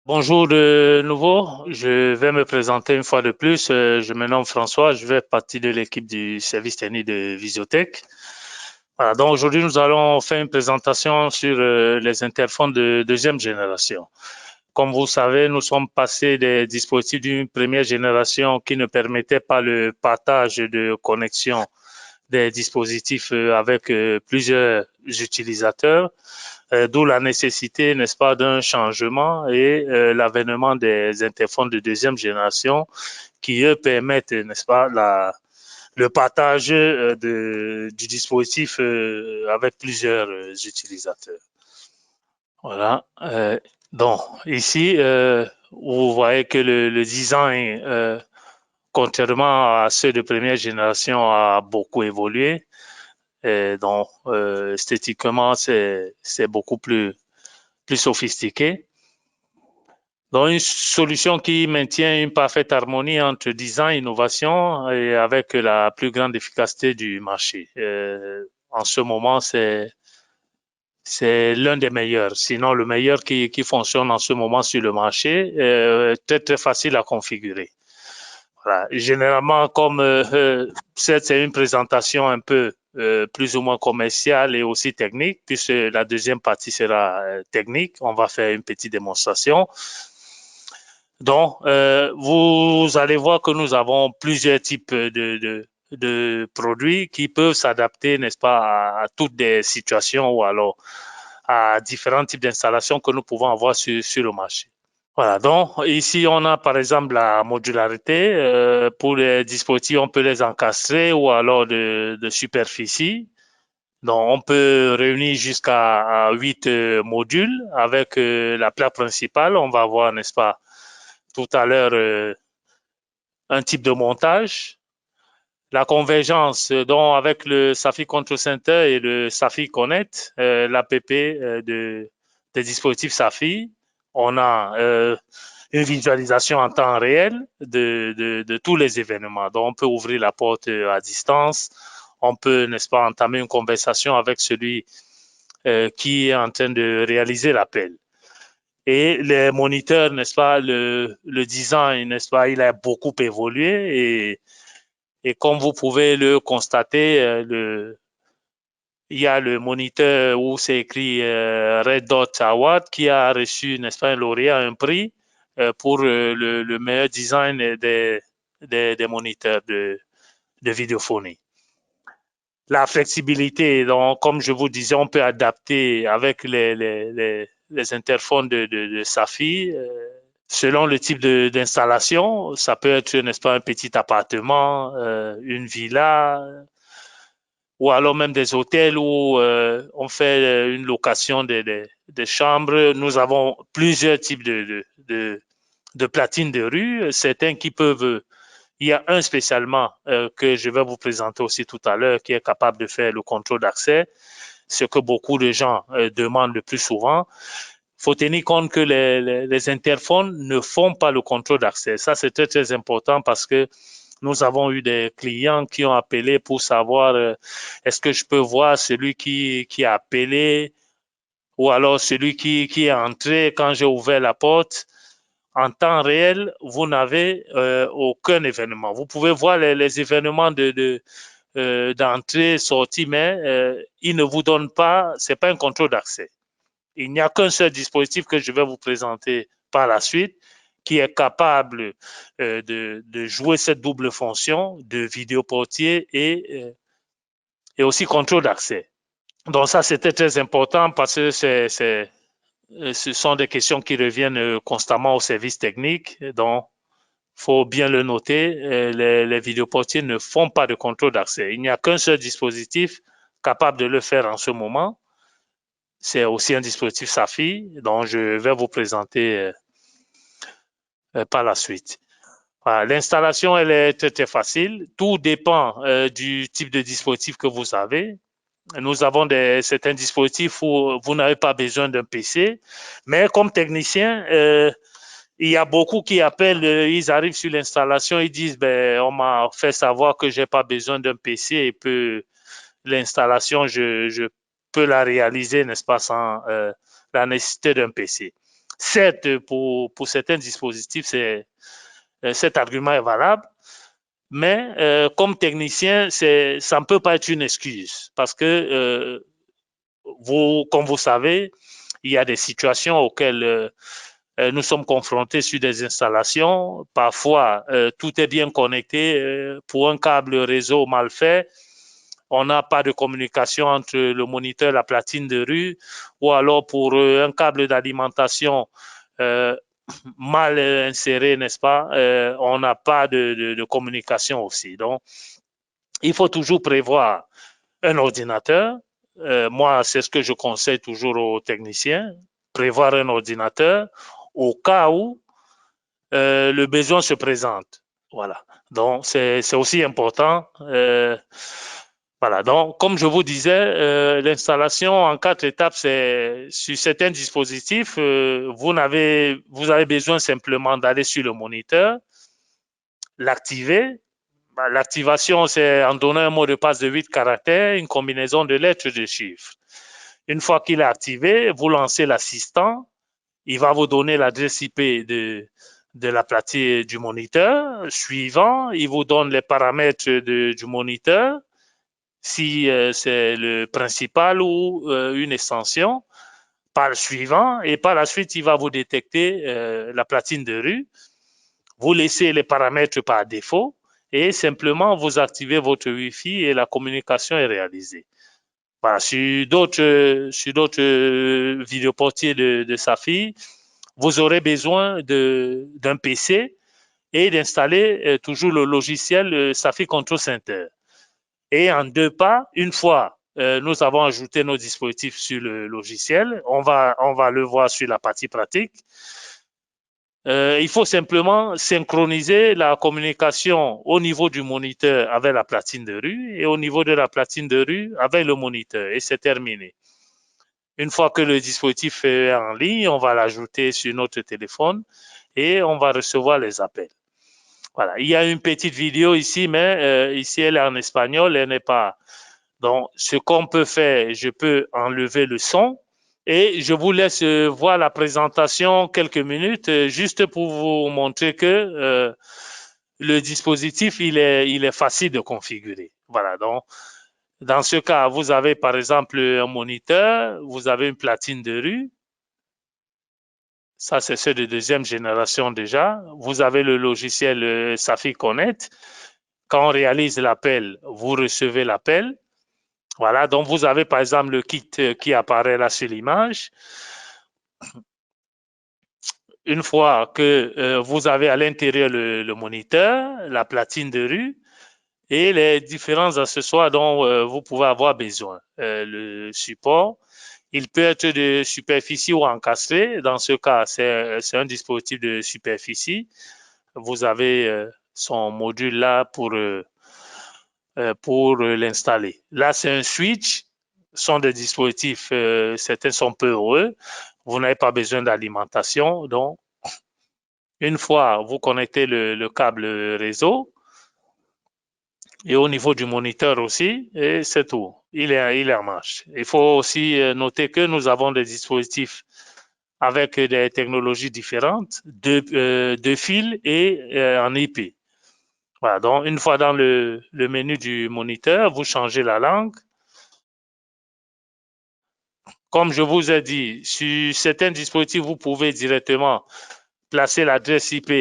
Bonjour de nouveau, je vais me présenter une fois de plus. Je me nomme François, je fais partie de l'équipe du service technique de Visiotech. Voilà, donc aujourd'hui nous allons faire une présentation sur les interphones de deuxième génération. Comme vous savez, nous sommes passés des dispositifs d'une première génération qui ne permettaient pas le partage de connexion des dispositifs avec plusieurs utilisateurs, d'où la nécessité, n'est-ce pas, d'un changement et l'avènement des interphones de deuxième génération qui, eux, permettent, n'est-ce pas, le partage du dispositif avec plusieurs utilisateurs. Voilà. Donc, ici, vous voyez que le design, contrairement à ceux de première génération, a beaucoup évolué. Et donc, esthétiquement, c'est beaucoup plus sophistiqué. Donc, une solution qui maintient une parfaite harmonie entre design, innovation et avec la plus grande efficacité du marché. En ce moment, c'est l'un des meilleurs, sinon le meilleur qui fonctionne en ce moment sur le marché, très très facile à configurer. Voilà. Généralement, comme c'est une présentation un peu plus ou moins commerciale et aussi technique, puisque la deuxième partie sera technique, on va faire une petite démonstration. Donc, vous allez voir que nous avons plusieurs types de produits qui peuvent s'adapter, n'est-ce pas, à toutes les situations ou alors à différents types d'installations que nous pouvons avoir sur le marché. Voilà, donc ici on a par exemple la modularité. Pour les dispositifs, on peut les encastrer ou alors de superficie. Donc on peut réunir jusqu'à 8 modules avec la plaque principale. On va voir, n'est-ce pas, tout à l'heure un type de montage. La convergence, donc avec le SAFI Control Center et le SAFI Connect, l'APP des dispositifs SAFI, on a une visualisation en temps réel de tous les événements. Donc, on peut ouvrir la porte à distance. On peut, n'est-ce pas, entamer une conversation avec celui qui est en train de réaliser l'appel. Et les moniteurs, n'est-ce pas, le design, n'est-ce pas, il a beaucoup évolué et comme vous pouvez le constater, il y a le moniteur où c'est écrit Red Dot Award qui a reçu, n'est-ce pas, un lauréat, un prix pour le meilleur design des moniteurs de vidéophonie. La flexibilité, donc, comme je vous disais, on peut adapter avec les interphones de SAFI selon le type d'installation. Ça peut être, n'est-ce pas, un petit appartement, une villa, ou alors même des hôtels où on fait une location de chambres. Nous avons plusieurs types de platines de rue, certains qui peuvent. Il y a un spécialement que je vais vous présenter aussi tout à l'heure qui est capable de faire le contrôle d'accès, ce que beaucoup de gens demandent le plus souvent. Il faut tenir compte que les interphones ne font pas le contrôle d'accès. Ça, c'est très, très important parce que nous avons eu des clients qui ont appelé pour savoir est-ce que je peux voir celui qui a appelé ou alors celui qui est entré quand j'ai ouvert la porte. En temps réel, vous n'avez aucun événement. Vous pouvez voir les événements d'entrée, sortie, mais ils ne vous donnent pas, c'est pas un contrôle d'accès. Il n'y a qu'un seul dispositif que je vais vous présenter par la suite qui est capable de jouer cette double fonction de vidéoportier et aussi contrôle d'accès. Donc ça, c'était très important parce que ce sont des questions qui reviennent constamment au service technique. Donc, il faut bien le noter, les vidéoportiers ne font pas de contrôle d'accès. Il n'y a qu'un seul dispositif capable de le faire en ce moment. C'est aussi un dispositif SAFI dont je vais vous présenter par la suite. Voilà, l'installation, elle est très, très facile. Tout dépend du type de dispositif que vous avez. Nous avons certains dispositifs où vous n'avez pas besoin d'un PC, mais comme technicien, il y a beaucoup qui appellent, ils arrivent sur l'installation, ils disent, ben, on m'a fait savoir que j'ai pas besoin d'un PC et que l'installation, je peux la réaliser, n'est-ce pas, sans la nécessité d'un PC. certes, pour certains dispositifs, cet argument est valable, mais comme technicien, ça ne peut pas être une excuse parce que comme vous savez, il y a des situations auxquelles nous sommes confrontés sur des installations. Parfois, tout est bien connecté. Pour un câble réseau mal fait, on n'a pas de communication entre le moniteur et la platine de rue, ou alors pour un câble d'alimentation mal inséré, n'est-ce pas, on n'a pas de communication aussi. Donc, il faut toujours prévoir un ordinateur. Moi, c'est ce que je conseille toujours aux techniciens, prévoir un ordinateur au cas où le besoin se présente. Voilà. Donc, c'est aussi important. Voilà. Donc, comme je vous disais, l'installation en 4 étapes, c'est sur certains dispositifs, vous avez besoin simplement d'aller sur le moniteur, l'activer. L'activation, c'est en donnant un mot de passe de 8 caractères, une combinaison de lettres et de chiffres. Une fois qu'il est activé, vous lancez l'assistant. Il va vous donner l'adresse IP de la platine du moniteur. Suivant, il vous donne les paramètres du moniteur, si c'est le principal ou une extension. Par le suivant, et par la suite, il va vous détecter la platine de rue. Vous laissez les paramètres par défaut et simplement vous activez votre Wi-Fi et la communication est réalisée. Voilà, sur d'autres vidéoportiers de Safi, vous aurez besoin d'un PC et d'installer toujours le logiciel Safi Control Center. Et en 2 pas, une fois nous avons ajouté nos dispositifs sur le logiciel, on va le voir sur la partie pratique. Il faut simplement synchroniser la communication au niveau du moniteur avec la platine de rue et au niveau de la platine de rue avec le moniteur et c'est terminé. Une fois que le dispositif est en ligne, on va l'ajouter sur notre téléphone et on va recevoir les appels. Voilà, il y a une petite vidéo ici, mais ici elle est en espagnol, elle n'est pas. Donc, ce qu'on peut faire, je peux enlever le son et je vous laisse voir la présentation quelques minutes juste pour vous montrer que le dispositif, il est facile de configurer. Voilà, donc dans ce cas, vous avez par exemple un moniteur, vous avez une platine de rue. Ça, c'est ceux de deuxième génération déjà. Vous avez le logiciel Safi Connect. Quand on réalise l'appel, vous recevez l'appel. Voilà, donc vous avez par exemple le kit qui apparaît là sur l'image. Une fois que vous avez à l'intérieur le moniteur, la platine de rue et les différents accessoires dont vous pouvez avoir besoin. Le support, il peut être de superficie ou encastré. Dans ce cas, c'est un dispositif de superficie. Vous avez son module là pour l'installer. Là, c'est un switch. Ce sont des dispositifs, certains sont peu heureux. Vous n'avez pas besoin d'alimentation. Donc, une fois vous connectez le câble réseau et au niveau du moniteur aussi, et c'est tout. Il est en marche. Il faut aussi noter que nous avons des dispositifs avec des technologies différentes de fil et en IP. Voilà, donc une fois dans le menu du moniteur, vous changez la langue. Comme je vous ai dit, sur certains dispositifs, vous pouvez directement placer l'adresse IP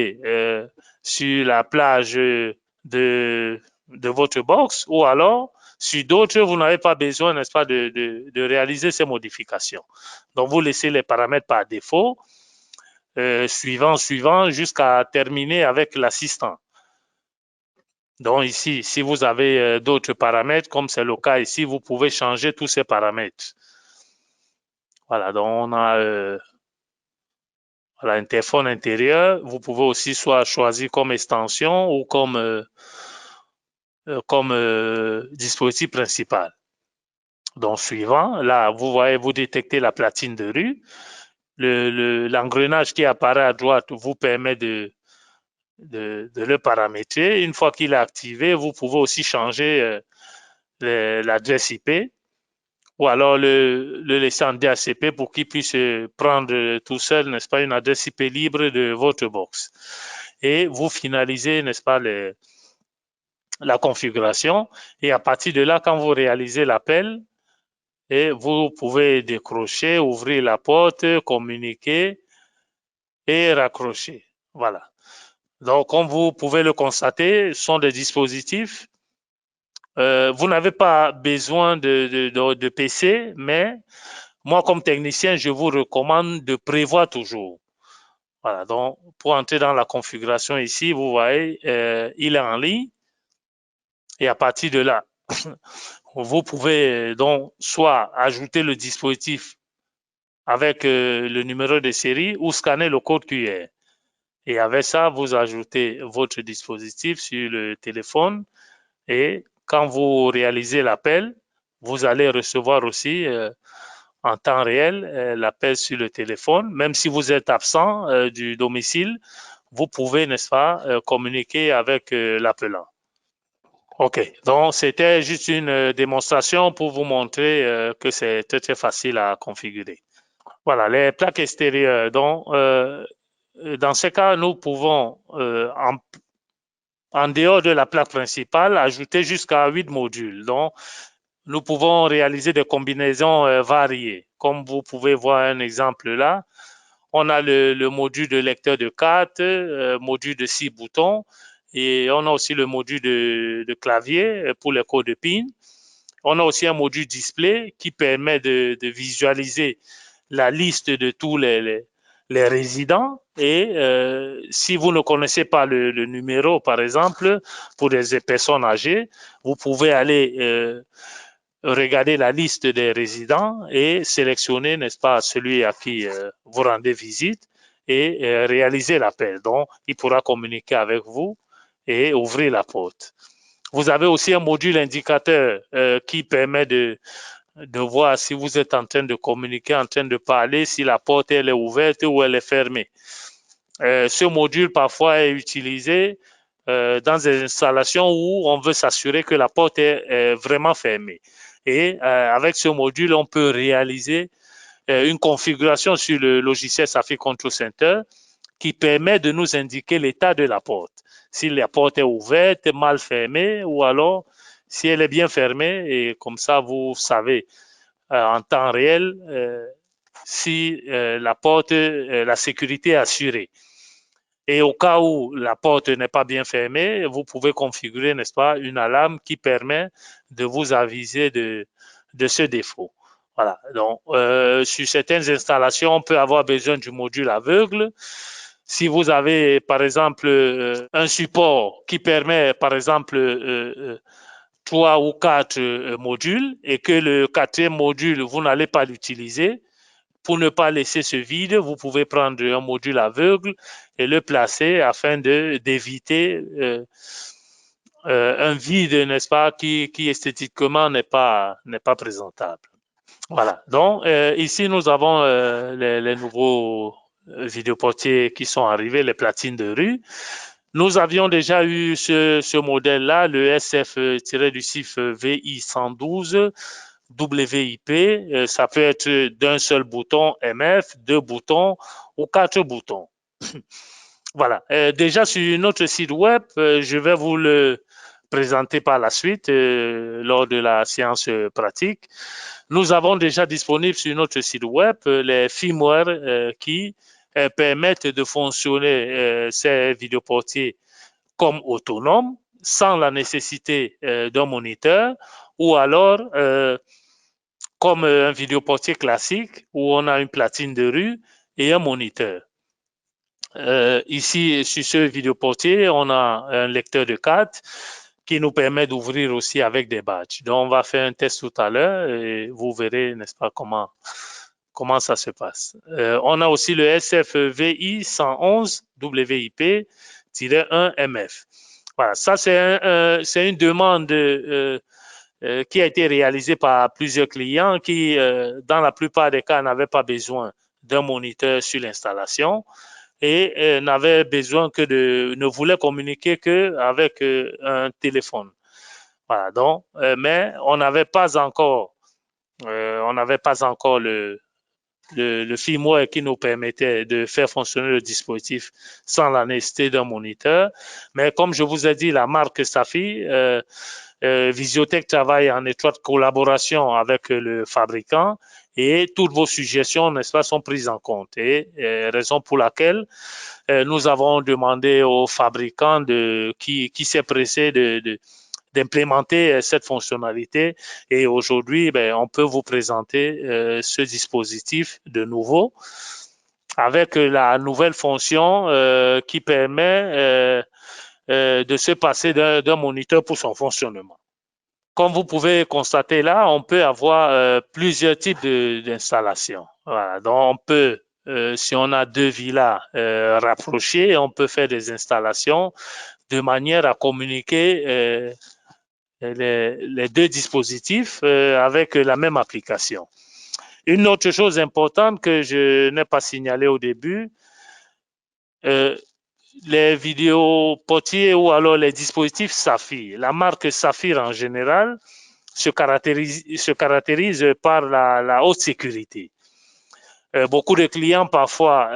sur la plage de votre box ou alors sur d'autres, vous n'avez pas besoin, n'est-ce pas, de réaliser ces modifications. Donc, vous laissez les paramètres par défaut, suivant, jusqu'à terminer avec l'assistant. Donc ici, si vous avez d'autres paramètres, comme c'est le cas ici, vous pouvez changer tous ces paramètres. Voilà, donc on a l'interphone intérieur. Vous pouvez aussi soit choisir comme extension ou comme dispositif principal. Donc suivant, là, vous voyez, vous détectez la platine de rue. L'engrenage qui apparaît à droite vous permet de le paramétrer. Une fois qu'il est activé, vous pouvez aussi changer l'adresse IP ou alors le laisser en DHCP pour qu'il puisse prendre tout seul, n'est-ce pas, une adresse IP libre de votre box. Et vous finalisez, n'est-ce pas, la configuration. Et à partir de là, quand vous réalisez l'appel, et vous pouvez décrocher, ouvrir la porte, communiquer et raccrocher. Voilà. Donc, comme vous pouvez le constater, ce sont des dispositifs. Vous n'avez pas besoin de PC, mais moi, comme technicien, je vous recommande de prévoir toujours. Voilà. Donc, pour entrer dans la configuration ici, vous voyez, il est en ligne. Et à partir de là, vous pouvez donc soit ajouter le dispositif avec le numéro de série ou scanner le code QR. Et avec ça, vous ajoutez votre dispositif sur le téléphone et quand vous réalisez l'appel, vous allez recevoir aussi en temps réel l'appel sur le téléphone. Même si vous êtes absent du domicile, vous pouvez, n'est-ce pas, communiquer avec l'appelant. OK, donc c'était juste une démonstration pour vous montrer que c'est très, très facile à configurer. Voilà, les plaques extérieures. Donc, dans ce cas, nous pouvons, en dehors de la plaque principale, ajouter jusqu'à 8 modules. Donc, nous pouvons réaliser des combinaisons variées. Comme vous pouvez voir un exemple là, on a le module de lecteur de cartes, module de 6 boutons, et on a aussi le module de clavier pour les codes de PIN. On a aussi un module display qui permet de visualiser la liste de tous les résidents et si vous ne connaissez pas le numéro, par exemple, pour des personnes âgées, vous pouvez aller regarder la liste des résidents et sélectionner, n'est-ce pas, celui à qui vous rendez visite et réaliser l'appel. Donc, il pourra communiquer avec vous et ouvrir la porte. Vous avez aussi un module indicateur qui permet de voir si vous êtes en train de communiquer, en train de parler, si la porte elle est ouverte ou elle est fermée. Ce module parfois est utilisé dans des installations où on veut s'assurer que la porte est vraiment fermée. Et avec ce module, on peut réaliser une configuration sur le logiciel Safi Control Center qui permet de nous indiquer l'état de la porte. Si la porte est ouverte, mal fermée, ou alors si elle est bien fermée, et comme ça, vous savez en temps réel si la porte, la sécurité est assurée. Et au cas où la porte n'est pas bien fermée, vous pouvez configurer, n'est-ce pas, une alarme qui permet de vous aviser de ce défaut. Voilà. Donc, sur certaines installations, on peut avoir besoin du module aveugle. Si vous avez, par exemple, un support qui permet, par exemple, 3 ou 4 modules et que le quatrième module, vous n'allez pas l'utiliser, pour ne pas laisser ce vide, vous pouvez prendre un module aveugle et le placer afin d'éviter un vide, n'est-ce pas, qui esthétiquement n'est pas présentable. Voilà. Donc, ici, nous avons les nouveaux vidéoportiers qui sont arrivés, les platines de rue. Nous avions déjà eu ce modèle-là, le SF-du-CIF VI112 WIP. Ça peut être d'un seul bouton MF, 2 boutons ou 4 boutons. Voilà. Déjà sur notre site web, je vais vous le présenter par la suite lors de la séance pratique. Nous avons déjà disponible sur notre site web les firmware qui permettent de fonctionner ces vidéoportiers comme autonomes sans la nécessité d'un moniteur ou alors comme un vidéoportier classique où on a une platine de rue et un moniteur. Ici, sur ce vidéoportier, on a un lecteur de cartes qui nous permet d'ouvrir aussi avec des badges. Donc, on va faire un test tout à l'heure et vous verrez, n'est-ce pas, comment ça se passe. On a aussi le SFVI 111 WIP-1MF. Voilà, ça c'est une demande qui a été réalisée par plusieurs clients qui, dans la plupart des cas, n'avaient pas besoin d'un moniteur sur l'installation et n'avaient besoin ne voulaient communiquer qu'avec un téléphone. Voilà, donc, mais on n'avait pas encore On n'avait pas encore le firmware qui nous permettait de faire fonctionner le dispositif sans la nécessité d'un moniteur. Mais comme je vous ai dit, la marque Safi, Visiotech travaille en étroite collaboration avec le fabricant et toutes vos suggestions, n'est-ce pas, sont prises en compte. Et raison pour laquelle nous avons demandé au fabricant qui s'est pressé d'implémenter cette fonctionnalité. Et aujourd'hui, on peut vous présenter ce dispositif de nouveau avec la nouvelle fonction qui permet de se passer d'un moniteur pour son fonctionnement. Comme vous pouvez constater là, on peut avoir plusieurs types d'installations. Voilà. Donc, on peut, si on a deux villas rapprochées, on peut faire des installations de manière à communiquer les deux dispositifs avec la même application. Une autre chose importante que je n'ai pas signalée au début, les vidéos portiers ou alors les dispositifs Saphir. La marque Saphir en général se caractérise par la haute sécurité. Beaucoup de clients parfois,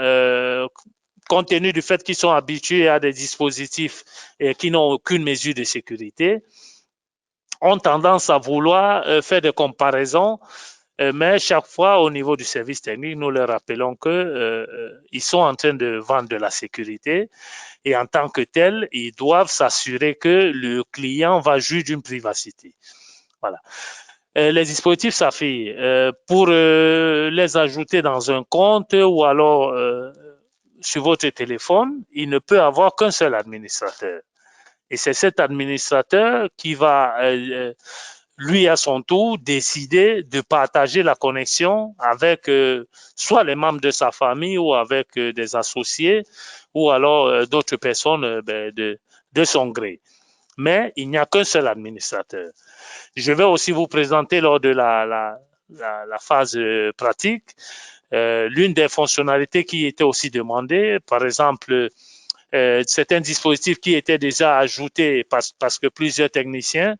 compte tenu du fait qu'ils sont habitués à des dispositifs qui n'ont aucune mesure de sécurité, ont tendance à vouloir faire des comparaisons, mais chaque fois au niveau du service technique, nous leur rappelons qu'ils sont en train de vendre de la sécurité et en tant que tel, ils doivent s'assurer que le client va jouir d'une privacité. Voilà. Les dispositifs Safi, pour les ajouter dans un compte ou alors sur votre téléphone, il ne peut avoir qu'un seul administrateur. Et c'est cet administrateur qui va, lui, à son tour, décider de partager la connexion avec soit les membres de sa famille ou avec des associés ou alors d'autres personnes de son gré. Mais il n'y a qu'un seul administrateur. Je vais aussi vous présenter lors de la phase pratique l'une des fonctionnalités qui était aussi demandée, par exemple, certains dispositifs qui étaient déjà ajoutés parce que plusieurs techniciens,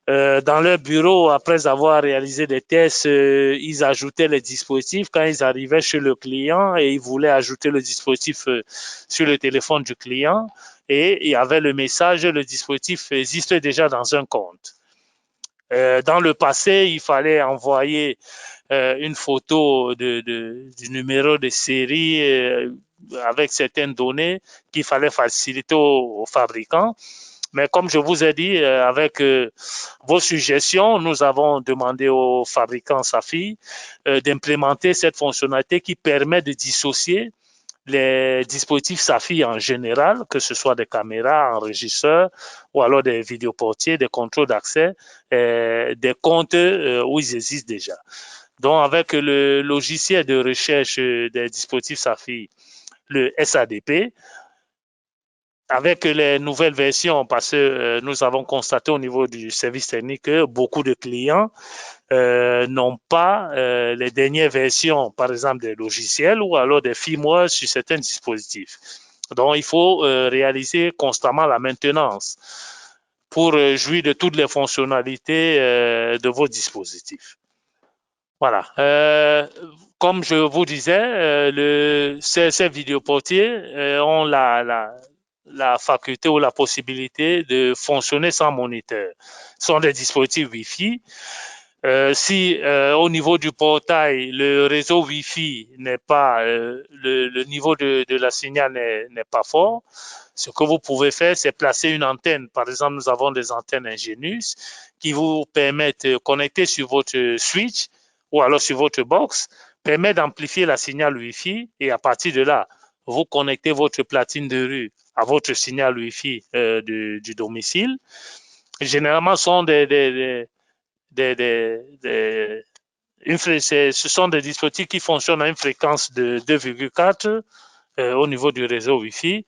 dans leur bureau, après avoir réalisé des tests, ils ajoutaient les dispositifs quand ils arrivaient chez le client et ils voulaient ajouter le dispositif sur le téléphone du client et il y avait le message, le dispositif existe déjà dans un compte. Dans le passé, il fallait envoyer une photo du numéro de série avec certaines données qu'il fallait faciliter aux fabricants. Mais comme je vous ai dit, avec vos suggestions, nous avons demandé aux fabricants Safi d'implémenter cette fonctionnalité qui permet de dissocier les dispositifs Safi en général, que ce soit des caméras, enregistreurs ou alors des vidéoportiers, des contrôles d'accès, des comptes où ils existent déjà. Donc, avec le logiciel de recherche des dispositifs Safi, le SADP, avec les nouvelles versions, parce que nous avons constaté au niveau du service technique que beaucoup de clients n'ont pas les dernières versions, par exemple des logiciels ou alors des firmware sur certains dispositifs. Donc, il faut réaliser constamment la maintenance pour jouir de toutes les fonctionnalités de vos dispositifs. Voilà. Comme je vous disais, ces vidéoportiers ont la faculté ou la possibilité de fonctionner sans moniteur. Ce sont des dispositifs Wi-Fi. Si au niveau du portail, le réseau Wi-Fi n'est pas, le niveau de la signal n'est pas fort, ce que vous pouvez faire, c'est placer une antenne. Par exemple, nous avons des antennes Ingenius qui vous permettent de connecter sur votre switch ou alors sur votre box, permet d'amplifier la signal Wi-Fi et à partir de là, vous connectez votre platine de rue à votre signal Wi-Fi du domicile. Généralement, ce sont ce sont des dispositifs qui fonctionnent à une fréquence de 2,4 au niveau du réseau Wi-Fi.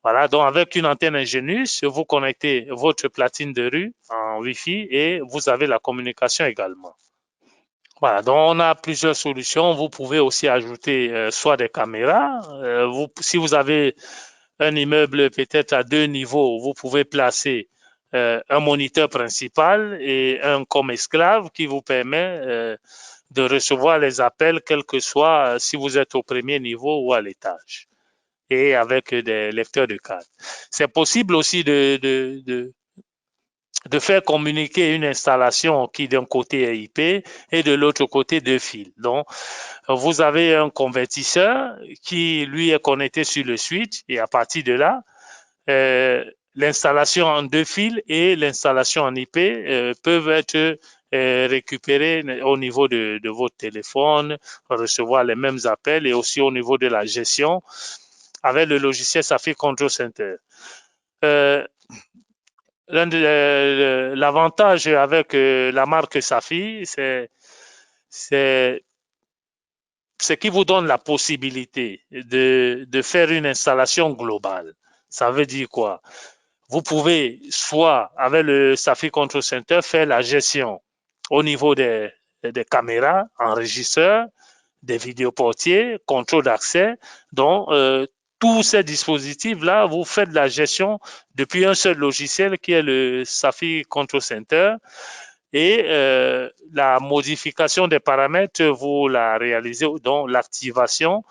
Voilà, donc avec une antenne Ingenius, vous connectez votre platine de rue en Wi-Fi et vous avez la communication également. Voilà, donc on a plusieurs solutions. Vous pouvez aussi ajouter soit des caméras. Si vous avez un immeuble peut-être à 2 niveaux, vous pouvez placer un moniteur principal et un comme esclave qui vous permet de recevoir les appels, quel que soit si vous êtes au premier niveau ou à l'étage, et avec des lecteurs de cartes. C'est possible aussi de faire communiquer une installation qui d'un côté est IP et de l'autre côté deux fils. Donc, vous avez un convertisseur qui, lui, est connecté sur le switch et à partir de là, l'installation en deux fils et l'installation en IP peuvent être récupérées au niveau de votre téléphone, recevoir les mêmes appels et aussi au niveau de la gestion avec le logiciel Safi Control Center. L'avantage avec la marque Safi, c'est qui vous donne la possibilité de faire une installation globale. Ça veut dire quoi? Vous pouvez soit avec le Safi Control Center faire la gestion au niveau des caméras, enregistreurs, des vidéoportiers, contrôle d'accès. Donc, tous ces dispositifs-là, vous faites la gestion depuis un seul logiciel qui est le Safi Control Center. Et la modification des paramètres, vous la réalisez, donc l'activation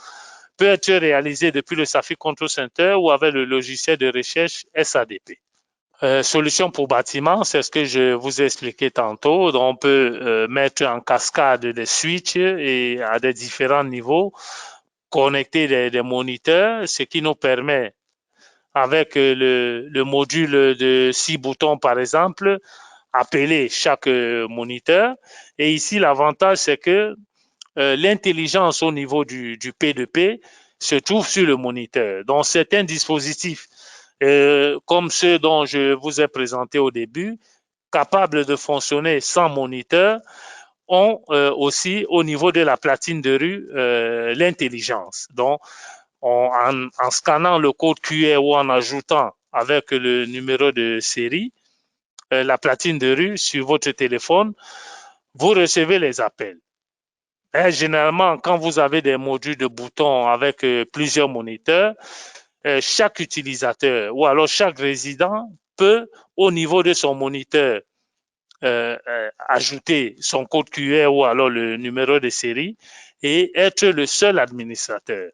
peut être réalisée depuis le Safi Control Center ou avec le logiciel de recherche SADP. Solution pour bâtiment, c'est ce que je vous ai expliqué tantôt. Donc, on peut mettre en cascade des switches et à des différents niveaux, connecter des moniteurs, ce qui nous permet, avec le module de 6 boutons par exemple, appeler chaque moniteur. Et ici, l'avantage, c'est que l'intelligence au niveau du P2P se trouve sur le moniteur. Donc, certains dispositifs comme ceux dont je vous ai présenté au début, capables de fonctionner sans moniteur, ont aussi au niveau de la platine de rue l'intelligence. Donc, en scannant le code QR ou en ajoutant avec le numéro de série la platine de rue sur votre téléphone, vous recevez les appels. Et généralement, quand vous avez des modules de boutons avec plusieurs moniteurs, chaque utilisateur ou alors chaque résident peut, au niveau de son moniteur, ajouter son code QR ou alors le numéro de série et être le seul administrateur.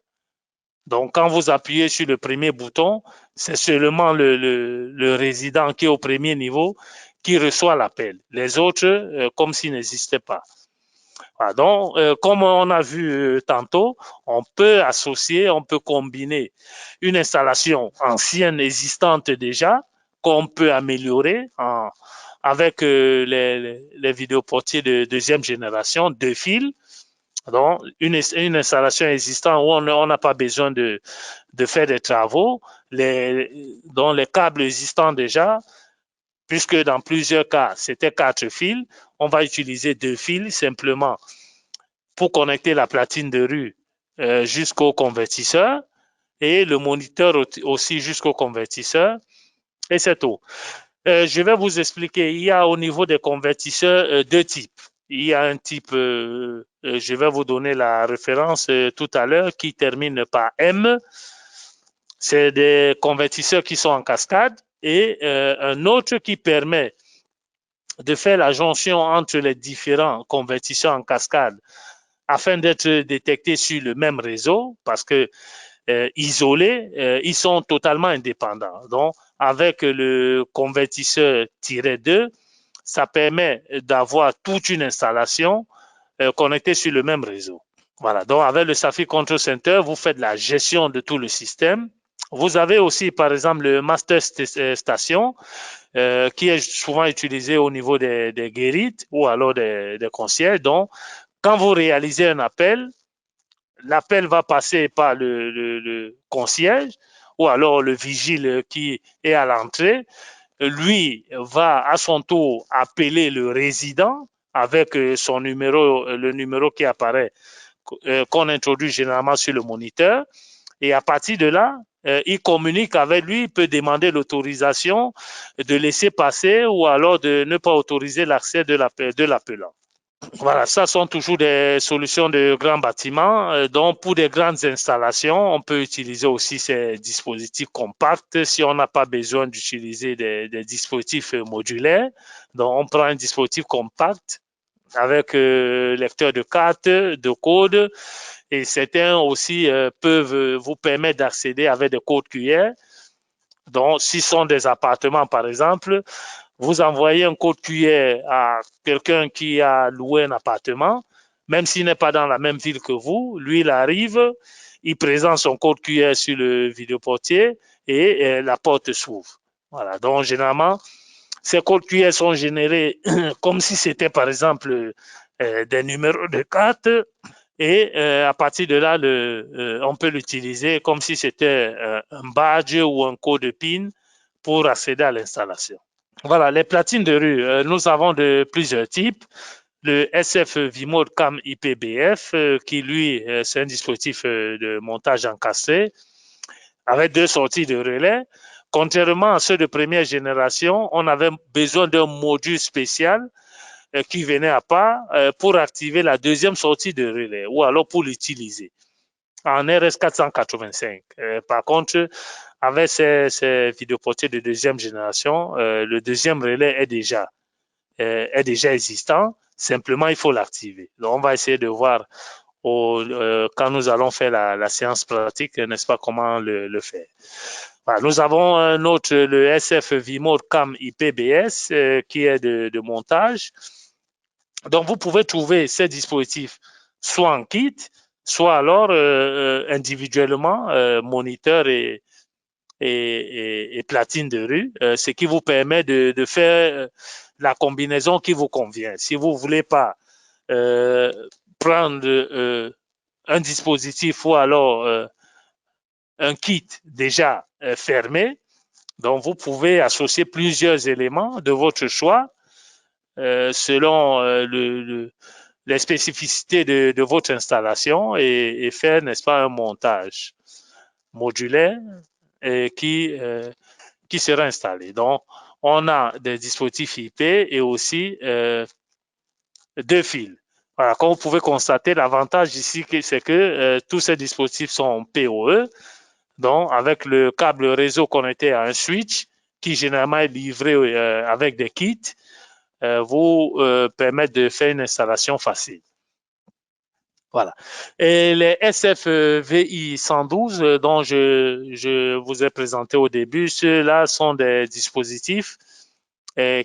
Donc, quand vous appuyez sur le premier bouton, c'est seulement le résident qui est au premier niveau qui reçoit l'appel. Les autres, comme s'ils n'existaient pas. Voilà, donc, comme on a vu tantôt, on peut associer, on peut combiner une installation ancienne existante déjà, qu'on peut améliorer avec les vidéoportiers de deuxième génération, deux fils. Donc, une installation existante où on n'a pas besoin de faire des travaux, dont les câbles existants déjà, puisque dans plusieurs cas, c'était 4 fils, on va utiliser 2 fils simplement pour connecter la platine de rue jusqu'au convertisseur et le moniteur aussi jusqu'au convertisseur, et c'est tout. Je vais vous expliquer, il y a au niveau des convertisseurs deux types. Il y a un type, je vais vous donner la référence tout à l'heure, qui termine par M. C'est des convertisseurs qui sont en cascade et un autre qui permet de faire la jonction entre les différents convertisseurs en cascade afin d'être détectés sur le même réseau parce que isolés, ils sont totalement indépendants. Donc, avec le convertisseur -2, ça permet d'avoir toute une installation connectée sur le même réseau. Voilà, donc avec le Safi Control Center, vous faites la gestion de tout le système. Vous avez aussi, par exemple, le Master Station, qui est souvent utilisé au niveau des guérites ou alors des concierges. Donc, quand vous réalisez un appel, l'appel va passer par le concierge ou alors le vigile qui est à l'entrée. Lui va à son tour appeler le résident avec son numéro, le numéro qui apparaît, qu'on introduit généralement sur le moniteur. Et à partir de là, il communique avec lui, il peut demander l'autorisation de laisser passer ou alors de ne pas autoriser l'accès de l'appelant. Voilà, ça sont toujours des solutions de grands bâtiments. Donc, pour des grandes installations, on peut utiliser aussi ces dispositifs compacts si on n'a pas besoin d'utiliser des dispositifs modulaires. Donc, on prend un dispositif compact avec lecteur de cartes, de code, et certains aussi peuvent vous permettre d'accéder avec des codes QR. Donc, s'ils sont des appartements, par exemple, vous envoyez un code QR à quelqu'un qui a loué un appartement, même s'il n'est pas dans la même ville que vous, lui, il arrive, il présente son code QR sur le vidéoportier et la porte s'ouvre. Voilà, donc généralement, ces codes QR sont générés comme si c'était par exemple des numéros de carte et à partir de là, on peut l'utiliser comme si c'était un badge ou un code PIN pour accéder à l'installation. Voilà, les platines de rue, nous avons de plusieurs types. Le SF V-Mode CAM IPBF, qui lui, c'est un dispositif de montage encastré avec 2 sorties de relais. Contrairement à ceux de première génération, on avait besoin d'un module spécial qui venait à part pour activer la deuxième sortie de relais ou alors pour l'utiliser en RS485. Par contre, avec ces vidéoportiers de deuxième génération, le deuxième relais est déjà existant. Simplement, il faut l'activer. Donc, on va essayer de voir quand nous allons faire la séance pratique, n'est-ce pas, comment le faire. Voilà, nous avons un autre, le SF V-Mode CAM IPBS, qui est de montage. Donc, vous pouvez trouver ces dispositifs soit en kit, soit alors individuellement, moniteur et platine de rue, ce qui vous permet de faire la combinaison qui vous convient. Si vous ne voulez pas prendre un dispositif ou alors un kit déjà fermé, donc vous pouvez associer plusieurs éléments de votre choix selon les spécificités de votre installation et faire, n'est-ce pas, un montage modulaire qui sera installé. Donc, on a des dispositifs IP et aussi 2 fils. Voilà, comme vous pouvez constater, l'avantage ici, c'est que tous ces dispositifs sont PoE, donc avec le câble réseau connecté à un switch qui généralement est livré avec des kits, vous permettent de faire une installation facile. Voilà. Et les SFVI 112 dont je vous ai présenté au début, ceux-là sont des dispositifs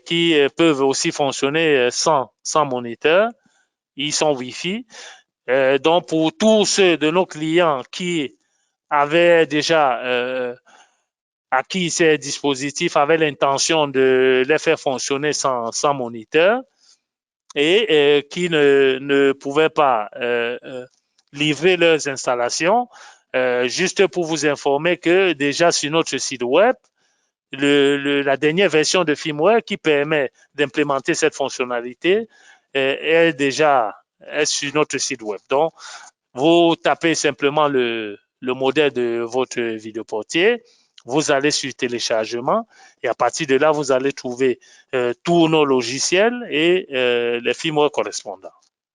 qui peuvent aussi fonctionner sans moniteur. Ils sont Wi-Fi. Donc, pour tous ceux de nos clients qui avaient déjà acquis ces dispositifs, avaient l'intention de les faire fonctionner sans moniteur, et qui ne pouvaient pas livrer leurs installations. Juste pour vous informer que déjà sur notre site web, la dernière version de firmware qui permet d'implémenter cette fonctionnalité est déjà sur notre site web. Donc, vous tapez simplement le modèle de votre vidéoportier, vous allez sur téléchargement et à partir de là, vous allez trouver tous nos logiciels et les firmware correspondants.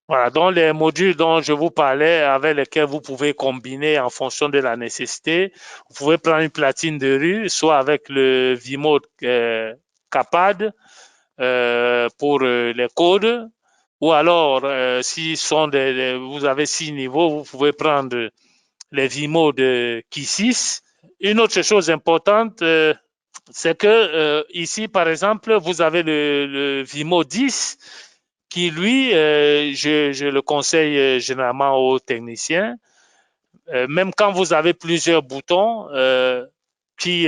Voilà, donc les modules dont je vous parlais, avec lesquels vous pouvez combiner en fonction de la nécessité. Vous pouvez prendre une platine de rue, soit avec le V-Mode CAPAD pour les codes, ou alors si vous avez 6 niveaux, vous pouvez prendre les V-Mode Key6. Une autre chose importante, c'est que ici, par exemple, vous avez le V-Mode 10 qui, lui, je le conseille généralement aux techniciens. Même quand vous avez plusieurs boutons qui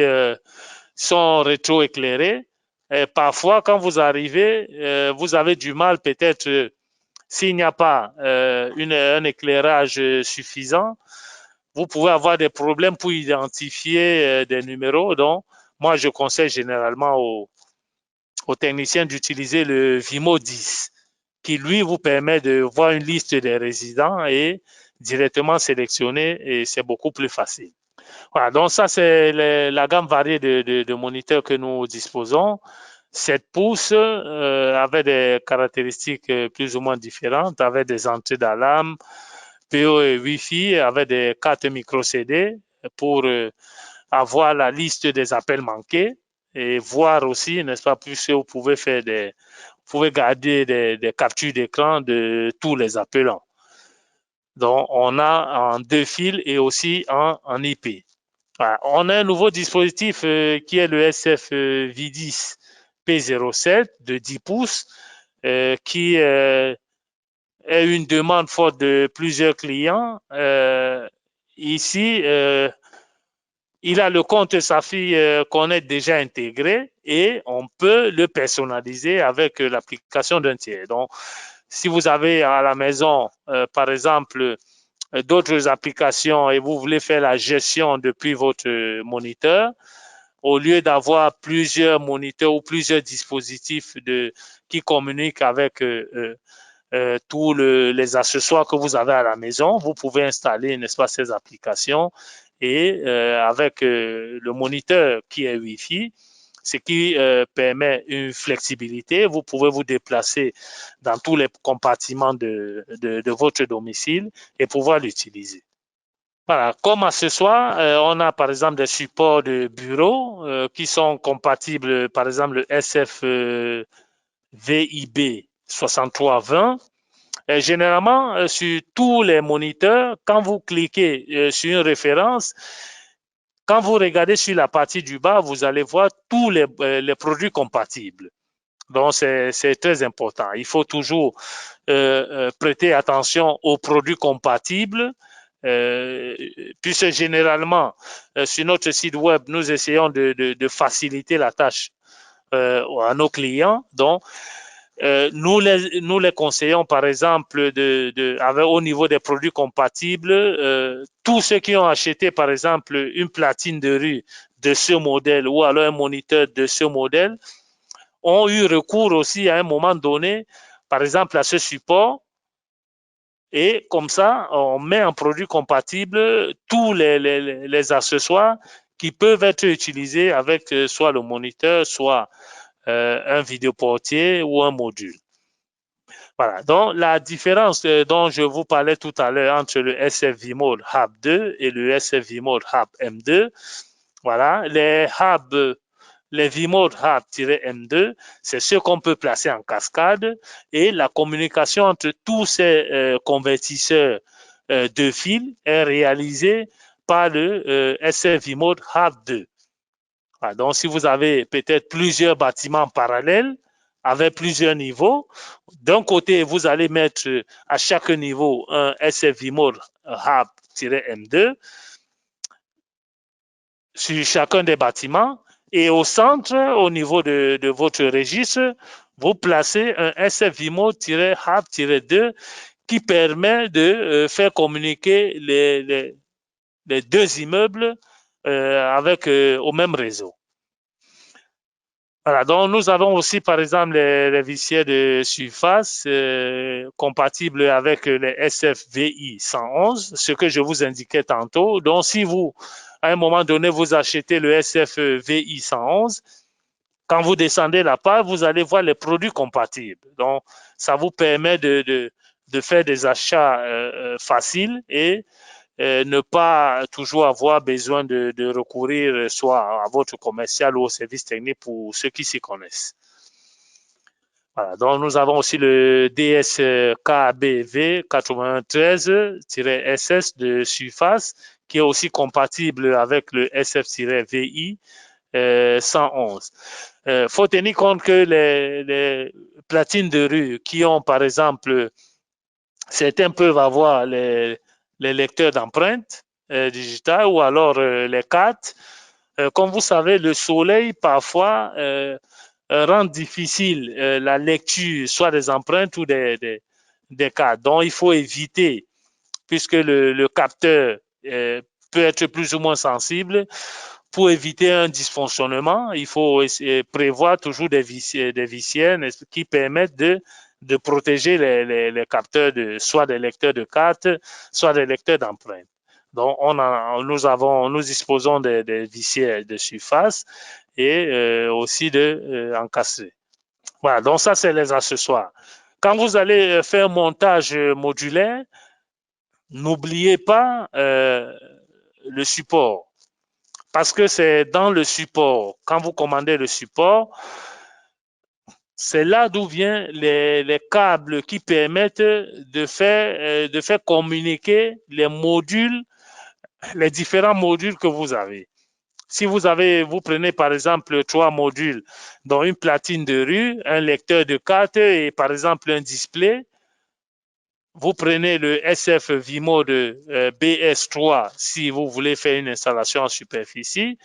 sont rétroéclairés, parfois, quand vous arrivez, vous avez du mal peut-être s'il n'y a pas un éclairage suffisant, vous pouvez avoir des problèmes pour identifier des numéros. Donc, moi, je conseille généralement aux techniciens d'utiliser le Vimo 10, qui, lui, vous permet de voir une liste des résidents et directement sélectionner, et c'est beaucoup plus facile. Voilà, donc ça, c'est la gamme variée de moniteurs que nous disposons. 7 pouces avec des caractéristiques plus ou moins différentes, avec des entrées d'alarme, PO et Wi-Fi, avec des cartes micro CD pour avoir la liste des appels manqués et voir aussi, n'est-ce pas, puisque vous pouvez faire vous pouvez garder des captures d'écran de tous les appelants. Donc, on a en 2 fils et aussi en IP. Voilà. On a un nouveau dispositif qui est le SF V10 P07 de 10 pouces qui est une demande forte de plusieurs clients. Ici, il a le compte Safi qu'on est déjà intégré et on peut le personnaliser avec l'application d'un tiers. Donc, si vous avez à la maison, par exemple, d'autres applications et vous voulez faire la gestion depuis votre moniteur, au lieu d'avoir plusieurs moniteurs ou plusieurs dispositifs qui communiquent avec tous les accessoires que vous avez à la maison, vous pouvez installer, n'est-ce pas, ces applications et avec le moniteur qui est Wi-Fi, ce qui permet une flexibilité. Vous pouvez vous déplacer dans tous les compartiments de votre domicile et pouvoir l'utiliser. Voilà, comme accessoire, on a par exemple des supports de bureau qui sont compatibles, par exemple le SF VIB 6320. Et généralement, sur tous les moniteurs, quand vous cliquez sur une référence, quand vous regardez sur la partie du bas, vous allez voir tous les produits compatibles. Donc, c'est très important. Il faut toujours prêter attention aux produits compatibles, puisque généralement, sur notre site web, nous essayons de faciliter la tâche à nos clients. Donc, nous les conseillons, par exemple, au niveau des produits compatibles, tous ceux qui ont acheté, par exemple, une platine de rue de ce modèle ou alors un moniteur de ce modèle, ont eu recours aussi à un moment donné, par exemple, à ce support. Et comme ça, on met en produit compatible tous les accessoires qui peuvent être utilisés avec soit le moniteur, soit un vidéoportier ou un module. Voilà. Donc, la différence dont je vous parlais tout à l'heure entre le SF V-Mode Hub 2 et le SF V-Mode Hub M2, voilà, les V-Mode Hub-M2, c'est ce qu'on peut placer en cascade et la communication entre tous ces convertisseurs de fils est réalisée par le SF V-Mode Hub 2. Voilà. Donc, si vous avez peut-être plusieurs bâtiments parallèles, avec plusieurs niveaux. D'un côté, vous allez mettre à chaque niveau un SF V-Mode Hub-M2 sur chacun des bâtiments. Et au centre, au niveau de votre registre, vous placez un SF V-Mode Hub-2 qui permet de faire communiquer les deux immeubles avec au même réseau. Voilà, donc nous avons aussi par exemple les viciers de surface compatibles avec les SFVI 111, ce que je vous indiquais tantôt. Donc si vous, à un moment donné, vous achetez le SFVI 111, quand vous descendez la page, vous allez voir les produits compatibles. Donc ça vous permet de faire des achats faciles et ne pas toujours avoir besoin de recourir soit à votre commercial ou au service technique pour ceux qui s'y connaissent. Voilà, donc nous avons aussi le DSKBV 93-SS de surface qui est aussi compatible avec le SF-VI 111. Faut tenir compte que les platines de rue qui ont par exemple, certains peuvent avoir les lecteurs d'empreintes digitales ou alors les cartes. Comme vous savez, le soleil parfois rend difficile la lecture soit des empreintes ou des cartes. Donc, il faut éviter, puisque le capteur peut être plus ou moins sensible, pour éviter un dysfonctionnement, il faut prévoir toujours des vicières qui permettent de protéger les capteurs, soit des lecteurs de cartes, soit des lecteurs d'empreintes. Donc, nous disposons des vicières de surface et aussi de encastrer. Voilà, donc ça, c'est les accessoires. Quand vous allez faire un montage modulaire, n'oubliez pas le support. Parce que c'est dans le support, quand vous commandez le support, c'est là d'où viennent les câbles qui permettent de faire communiquer les modules, les différents modules que vous avez. Si vous prenez par exemple 3 modules, dont une platine de rue, un lecteur de cartes et par exemple un display, vous prenez le SF Vimode BS3 si vous voulez faire une installation en superficie,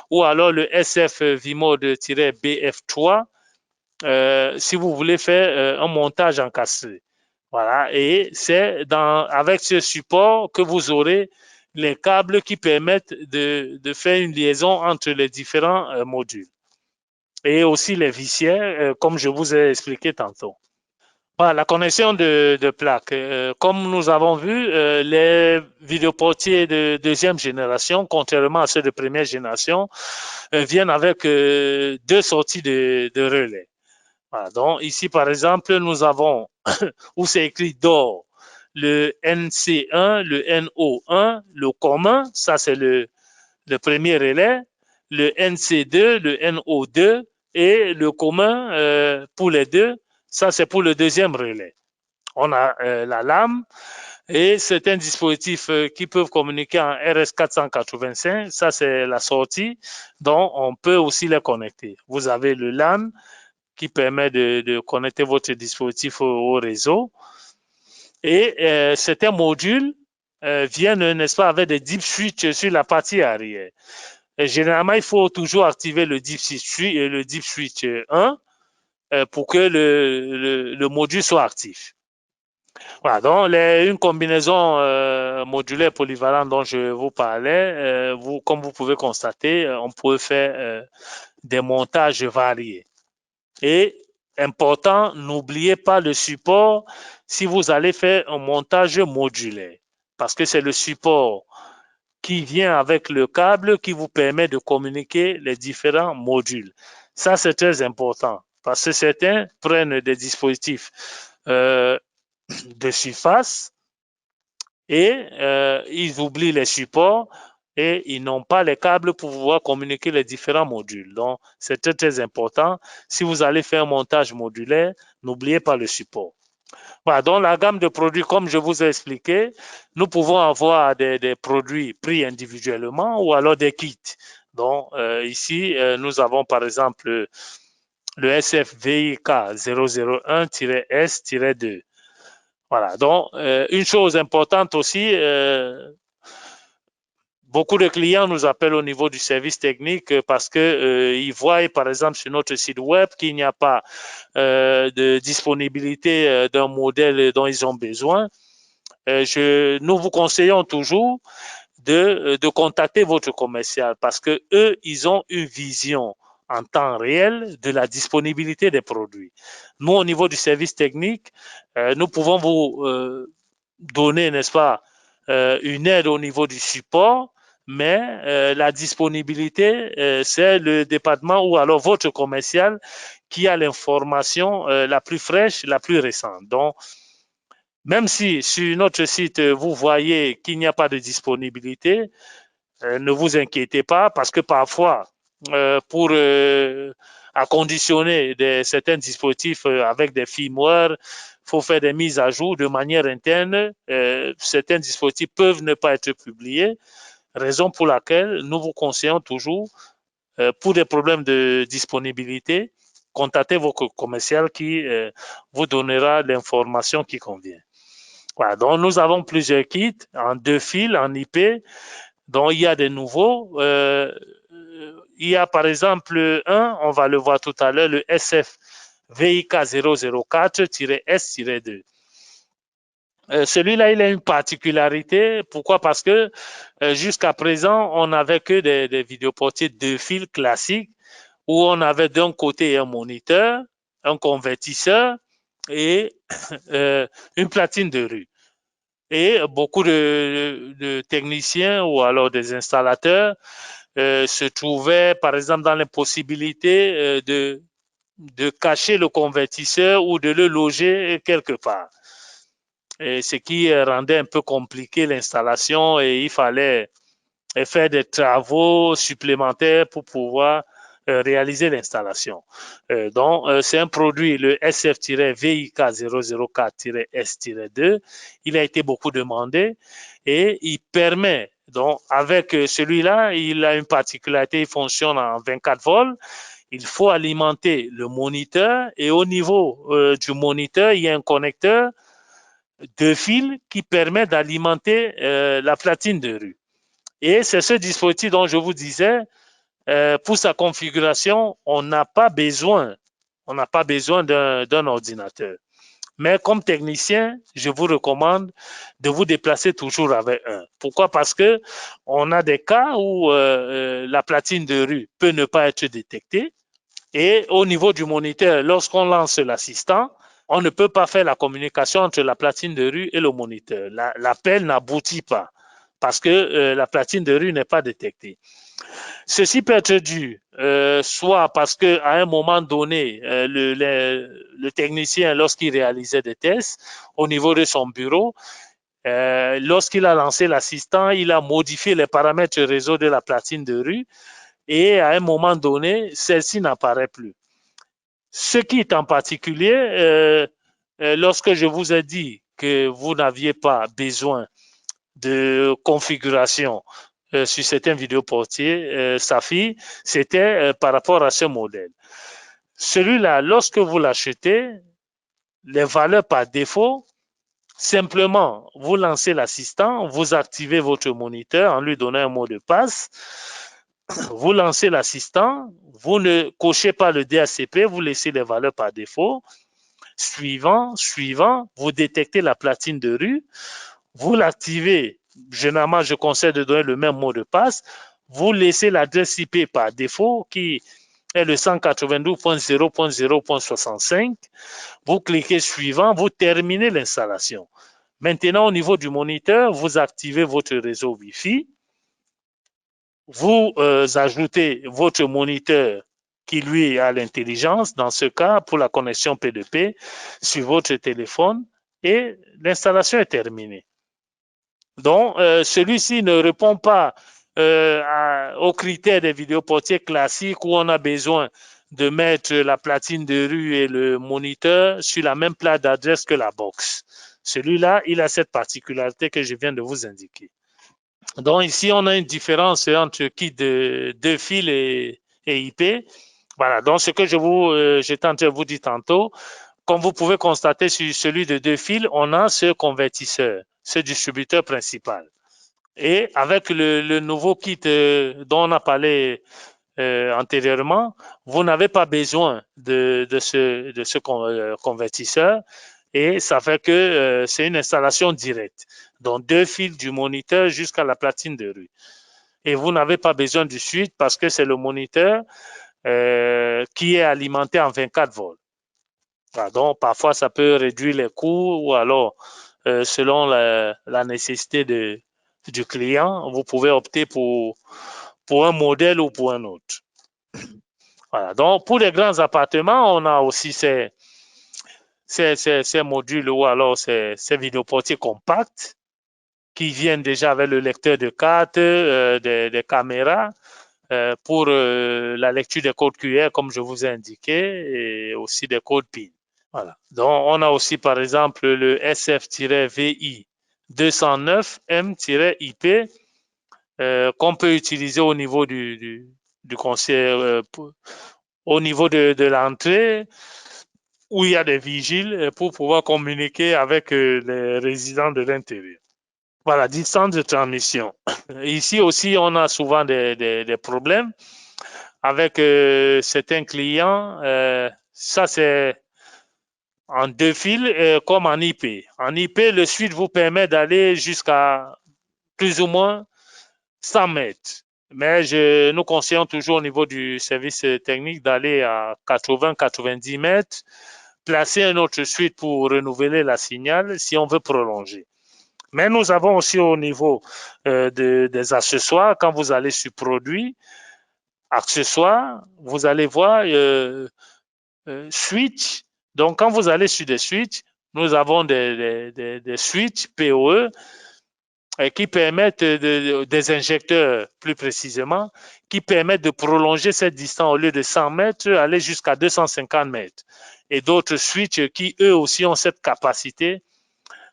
ou alors le SF Vimode-BF3 si vous voulez faire un montage encastré. Voilà, et c'est avec ce support que vous aurez les câbles qui permettent de faire une liaison entre les différents modules. Et aussi les vissières, comme je vous ai expliqué tantôt. Voilà, la connexion de plaques. Comme nous avons vu, les vidéoportiers de deuxième génération, contrairement à ceux de première génération, viennent avec 2 sorties de relais. Voilà, donc ici, par exemple, nous avons où c'est écrit d'or, le NC1, le NO1, le commun, ça c'est le premier relais, le NC2, le NO2 et le commun pour les deux, ça c'est pour le deuxième relais. On a la lame et certains dispositifs qui peuvent communiquer en RS485, ça c'est la sortie, donc on peut aussi les connecter. Vous avez le LAN qui permet de connecter votre dispositif au réseau. Et certains modules viennent, n'est-ce pas, avec des deep switch sur la partie arrière. Et généralement, il faut toujours activer le deep switch 1 pour que le module soit actif. Voilà, donc une combinaison modulaire polyvalente dont je vous parlais, comme vous pouvez constater, on peut faire des montages variés. Et important, n'oubliez pas le support si vous allez faire un montage modulaire, parce que c'est le support qui vient avec le câble qui vous permet de communiquer les différents modules. Ça, c'est très important, parce que certains prennent des dispositifs de surface et ils oublient les supports et ils n'ont pas les câbles pour pouvoir communiquer les différents modules. Donc, c'est très, très important. Si vous allez faire un montage modulaire, n'oubliez pas le support. Voilà, donc la gamme de produits, comme je vous ai expliqué, nous pouvons avoir des produits pris individuellement ou alors des kits. Donc, ici, nous avons par exemple le SFVIK 001-S-2. Voilà, donc une chose importante aussi, beaucoup de clients nous appellent au niveau du service technique parce que ils voient par exemple sur notre site web qu'il n'y a pas de disponibilité d'un modèle dont ils ont besoin. Nous vous conseillons toujours de contacter votre commercial parce que eux, ils ont une vision en temps réel de la disponibilité des produits. Nous, au niveau du service technique, nous pouvons vous donner, n'est-ce pas, une aide au niveau du support, mais la disponibilité, c'est le département ou alors votre commercial qui a l'information la plus fraîche, la plus récente. Donc, même si sur notre site, vous voyez qu'il n'y a pas de disponibilité, ne vous inquiétez pas parce que parfois, pour acconditionner certains dispositifs avec des firmware, il faut faire des mises à jour de manière interne. Certains dispositifs peuvent ne pas être publiés, raison pour laquelle nous vous conseillons toujours, pour des problèmes de disponibilité, contactez votre commercial qui vous donnera l'information qui convient. Voilà, donc nous avons plusieurs kits en 2 fils, en IP, dont il y a des nouveaux. Il y a par exemple on va le voir tout à l'heure, le SF VIK 004-S-2. Celui-là, il a une particularité. Pourquoi? Parce que jusqu'à présent, on n'avait que des vidéoportiers 2 fils classiques où on avait d'un côté un moniteur, un convertisseur et une platine de rue. Et beaucoup de techniciens ou alors des installateurs se trouvait, par exemple, dans l'impossibilité de cacher le convertisseur ou de le loger quelque part. Et ce qui rendait un peu compliqué l'installation et il fallait faire des travaux supplémentaires pour pouvoir réaliser l'installation. Donc, c'est un produit, le SF-VIK 004-S-2. Il a été beaucoup demandé et il permet, donc, avec celui-là, il a une particularité, il fonctionne en 24 volts. Il faut alimenter le moniteur et au niveau du moniteur, il y a un connecteur de fil qui permet d'alimenter la platine de rue. Et c'est ce dispositif dont je vous disais, pour sa configuration, on n'a pas besoin d'un ordinateur. Mais comme technicien, je vous recommande de vous déplacer toujours avec un. Pourquoi? Parce que on a des cas où la platine de rue peut ne pas être détectée. Et au niveau du moniteur, lorsqu'on lance l'assistant, on ne peut pas faire la communication entre la platine de rue et le moniteur. L'appel n'aboutit pas parce que la platine de rue n'est pas détectée. Ceci peut être dû soit parce qu'à un moment donné, le technicien, lorsqu'il réalisait des tests au niveau de son bureau, lorsqu'il a lancé l'assistant, il a modifié les paramètres réseau de la platine de rue et à un moment donné, celle-ci n'apparaît plus. Ce qui est en particulier, lorsque je vous ai dit que vous n'aviez pas besoin de configuration sur certains vidéoportiers Safi, c'était par rapport à ce modèle. Celui-là, lorsque vous l'achetez, les valeurs par défaut, simplement, vous lancez l'assistant, vous activez votre moniteur en lui donnant un mot de passe, vous lancez l'assistant, vous ne cochez pas le DHCP, vous laissez les valeurs par défaut. Suivant, vous détectez la platine de rue, vous l'activez. Généralement, je conseille de donner le même mot de passe. Vous laissez l'adresse IP par défaut qui est le 192.0.0.65. Vous cliquez suivant, vous terminez l'installation. Maintenant, au niveau du moniteur, vous activez votre réseau Wi-Fi. Vous ajoutez votre moniteur qui lui a l'intelligence, dans ce cas, pour la connexion P2P, sur votre téléphone et l'installation est terminée. Donc, celui-ci ne répond pas aux critères des vidéoportiers classiques où on a besoin de mettre la platine de rue et le moniteur sur la même plate d'adresse que la box. Celui-là, il a cette particularité que je viens de vous indiquer. Donc, ici, on a une différence entre kit de fil et IP. Voilà, donc ce que j'étais en train de vous dire tantôt, comme vous pouvez constater sur celui de 2 fils, on a ce convertisseur, ce distributeur principal. Et avec le nouveau kit dont on a parlé antérieurement, vous n'avez pas besoin de ce convertisseur et ça fait que c'est une installation directe. Donc 2 fils du moniteur jusqu'à la platine de rue. Et vous n'avez pas besoin du suite parce que c'est le moniteur qui est alimenté en 24 volts. Donc, parfois, ça peut réduire les coûts ou alors, selon la nécessité du client, vous pouvez opter pour un modèle ou pour un autre. Voilà. Donc, pour les grands appartements, on a aussi ces modules ou alors ces vidéoportiers compacts qui viennent déjà avec le lecteur de cartes, des caméras pour la lecture des codes QR, comme je vous ai indiqué, et aussi des codes PIN. Voilà. Donc, on a aussi, par exemple, le SF-VI 209M-IP qu'on peut utiliser au niveau du conseil, au niveau de l'entrée où il y a des vigiles pour pouvoir communiquer avec les résidents de l'intérieur. Voilà, distance de transmission. Ici aussi, on a souvent des problèmes avec certains clients. Ça, c'est en 2 fils comme en IP. En IP, le suite vous permet d'aller jusqu'à plus ou moins 100 mètres. Mais nous conseillons toujours au niveau du service technique d'aller à 80-90 mètres, placer un autre suite pour renouveler la signal si on veut prolonger. Mais nous avons aussi au niveau des accessoires, quand vous allez sur produits, accessoires, vous allez voir switch. Donc, quand vous allez sur des switches, nous avons des switches PoE qui permettent des injecteurs plus précisément, qui permettent de prolonger cette distance au lieu de 100 mètres, aller jusqu'à 250 mètres. Et d'autres switches qui, eux aussi, ont cette capacité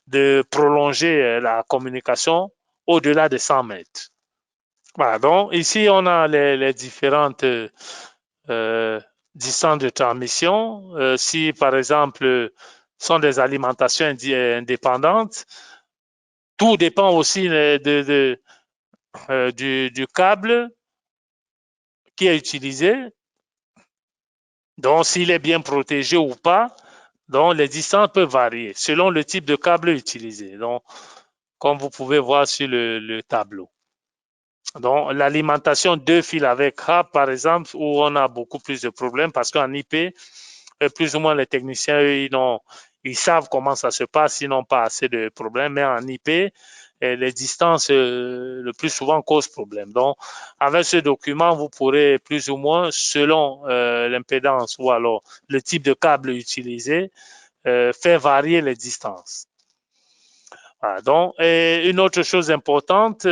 de prolonger la communication au-delà de 100 mètres. Voilà, donc ici, on a les différentes distances de transmission. Si, par exemple, sont des alimentations indépendantes, tout dépend aussi du câble qui est utilisé, donc s'il est bien protégé ou pas. Donc, les distances peuvent varier selon le type de câble utilisé. Donc, comme vous pouvez voir sur le tableau. Donc, l'alimentation 2 fils avec HAB, par exemple, où on a beaucoup plus de problèmes parce qu'en IP, plus ou moins les techniciens, ils savent comment ça se passe, ils n'ont pas assez de problèmes, mais en IP, les distances le plus souvent causent problème. Donc, avec ce document, vous pourrez plus ou moins, selon l'impédance ou alors le type de câble utilisé, faire varier les distances. Voilà, donc, et une autre chose importante,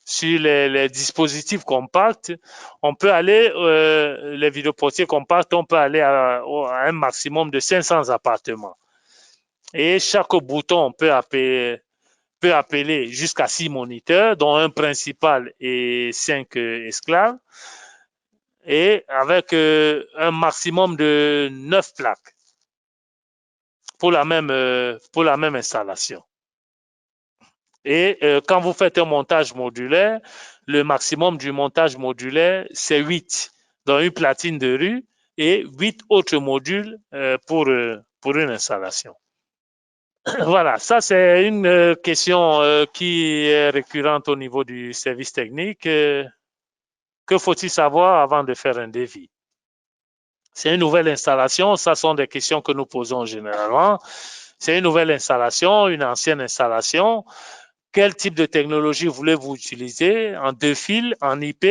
sur les dispositifs compacts, on peut aller, les vidéoportiers compacts, on peut aller à un maximum de 500 appartements. Et chaque bouton peut appeler jusqu'à 6 moniteurs, dont un principal et 5 esclaves, et avec un maximum de 9 plaques pour la même installation. Et quand vous faites un montage modulaire, le maximum du montage modulaire, c'est 8 dans une platine de rue et 8 autres modules pour une installation. Voilà, ça c'est une question qui est récurrente au niveau du service technique. Que faut-il savoir avant de faire un devis? C'est une nouvelle installation, ça sont des questions que nous posons généralement. C'est une nouvelle installation, une ancienne installation. Quel type de technologie voulez-vous utiliser? En 2 fils, en IP?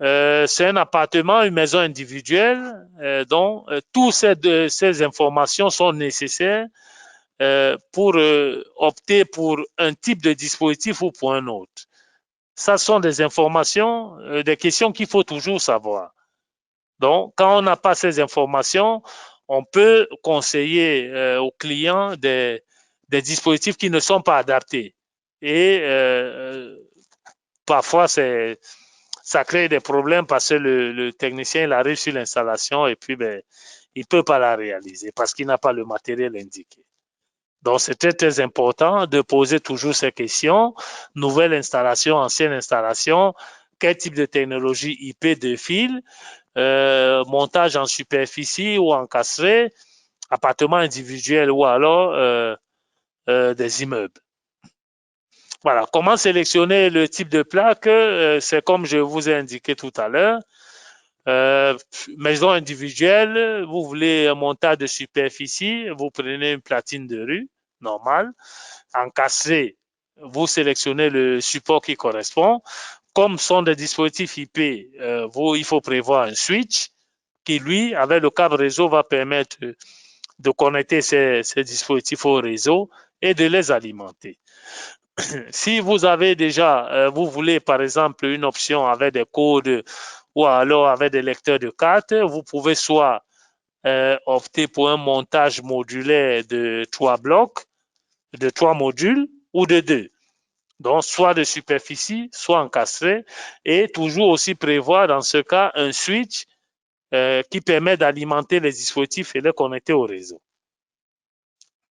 C'est un appartement, une maison individuelle, donc toutes ces informations sont nécessaires pour opter pour un type de dispositif ou pour un autre. Ça sont des informations, des questions qu'il faut toujours savoir. Donc, quand on n'a pas ces informations, on peut conseiller aux clients des dispositifs qui ne sont pas adaptés. Et parfois, ça crée des problèmes parce que le technicien il arrive sur l'installation et puis il ne peut pas la réaliser parce qu'il n'a pas le matériel indiqué. Donc, c'est très, très important de poser toujours ces questions. Nouvelle installation, ancienne installation, quel type de technologie IP de fil, montage en superficie ou encastré, appartement individuel ou alors des immeubles. Voilà, comment sélectionner le type de plaque? C'est comme je vous ai indiqué tout à l'heure. Maison individuelle, vous voulez un montage de superficie, vous prenez une platine de rue, normale. Encastré, vous sélectionnez le support qui correspond. Comme sont des dispositifs IP, il faut prévoir un switch qui, lui, avec le câble réseau, va permettre de connecter ces dispositifs au réseau et de les alimenter. Si vous avez déjà, vous voulez par exemple une option avec des codes ou alors avec des lecteurs de cartes, vous pouvez soit opter pour un montage modulaire de 3 blocs, de 3 modules ou de 2. Donc, soit de superficie, soit encastré, et toujours aussi prévoir dans ce cas un switch qui permet d'alimenter les dispositifs et les connecter au réseau.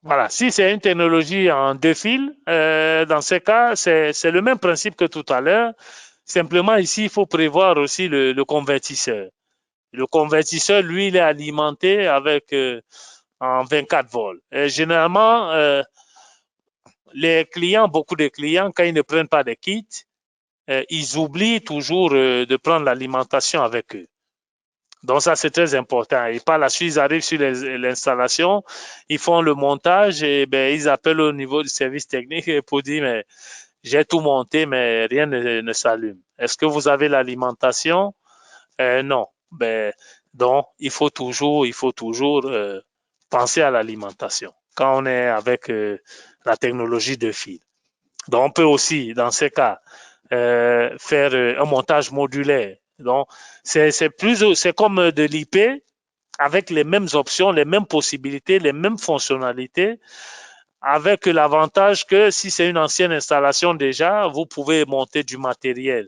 Voilà, si c'est une technologie en 2 fils, dans ce cas, c'est le même principe que tout à l'heure. Simplement, ici, il faut prévoir aussi le convertisseur. Le convertisseur, lui, il est alimenté avec en 24 volts. Et généralement, beaucoup de clients, quand ils ne prennent pas de kit, ils oublient toujours de prendre l'alimentation avec eux. Donc ça, c'est très important. Et par la suite, ils arrivent sur l'installation, ils font le montage et ben, ils appellent au niveau du service technique pour dire, mais j'ai tout monté, mais rien ne s'allume. Est-ce que vous avez l'alimentation? Non. Ben, donc, il faut toujours penser à l'alimentation quand on est avec la technologie de fil. Donc, on peut aussi, dans ces cas, faire un montage modulaire. Donc, c'est comme de l'IP avec les mêmes options, les mêmes possibilités, les mêmes fonctionnalités, avec l'avantage que si c'est une ancienne installation déjà, vous pouvez monter du matériel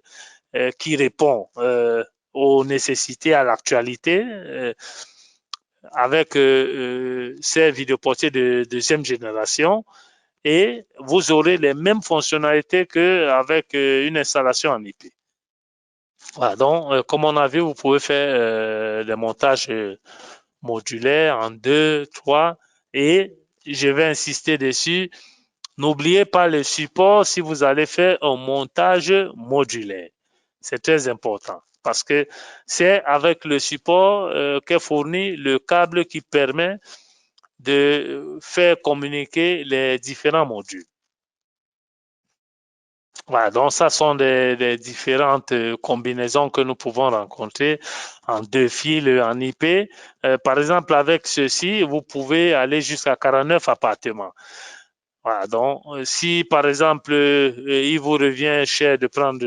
qui répond aux nécessités, à l'actualité, avec ces vidéoportiers de deuxième génération et vous aurez les mêmes fonctionnalités qu'avec une installation en IP. Voilà, donc, comme on a vu, vous pouvez faire des montages modulaires en 2, 3 et je vais insister dessus. N'oubliez pas le support si vous allez faire un montage modulaire. C'est très important parce que c'est avec le support qu'est fourni le câble qui permet de faire communiquer les différents modules. Voilà, donc ça sont des différentes combinaisons que nous pouvons rencontrer en 2 fils, en IP. Par exemple, avec ceci, vous pouvez aller jusqu'à 49 appartements. Voilà, donc si par exemple, il vous revient cher de prendre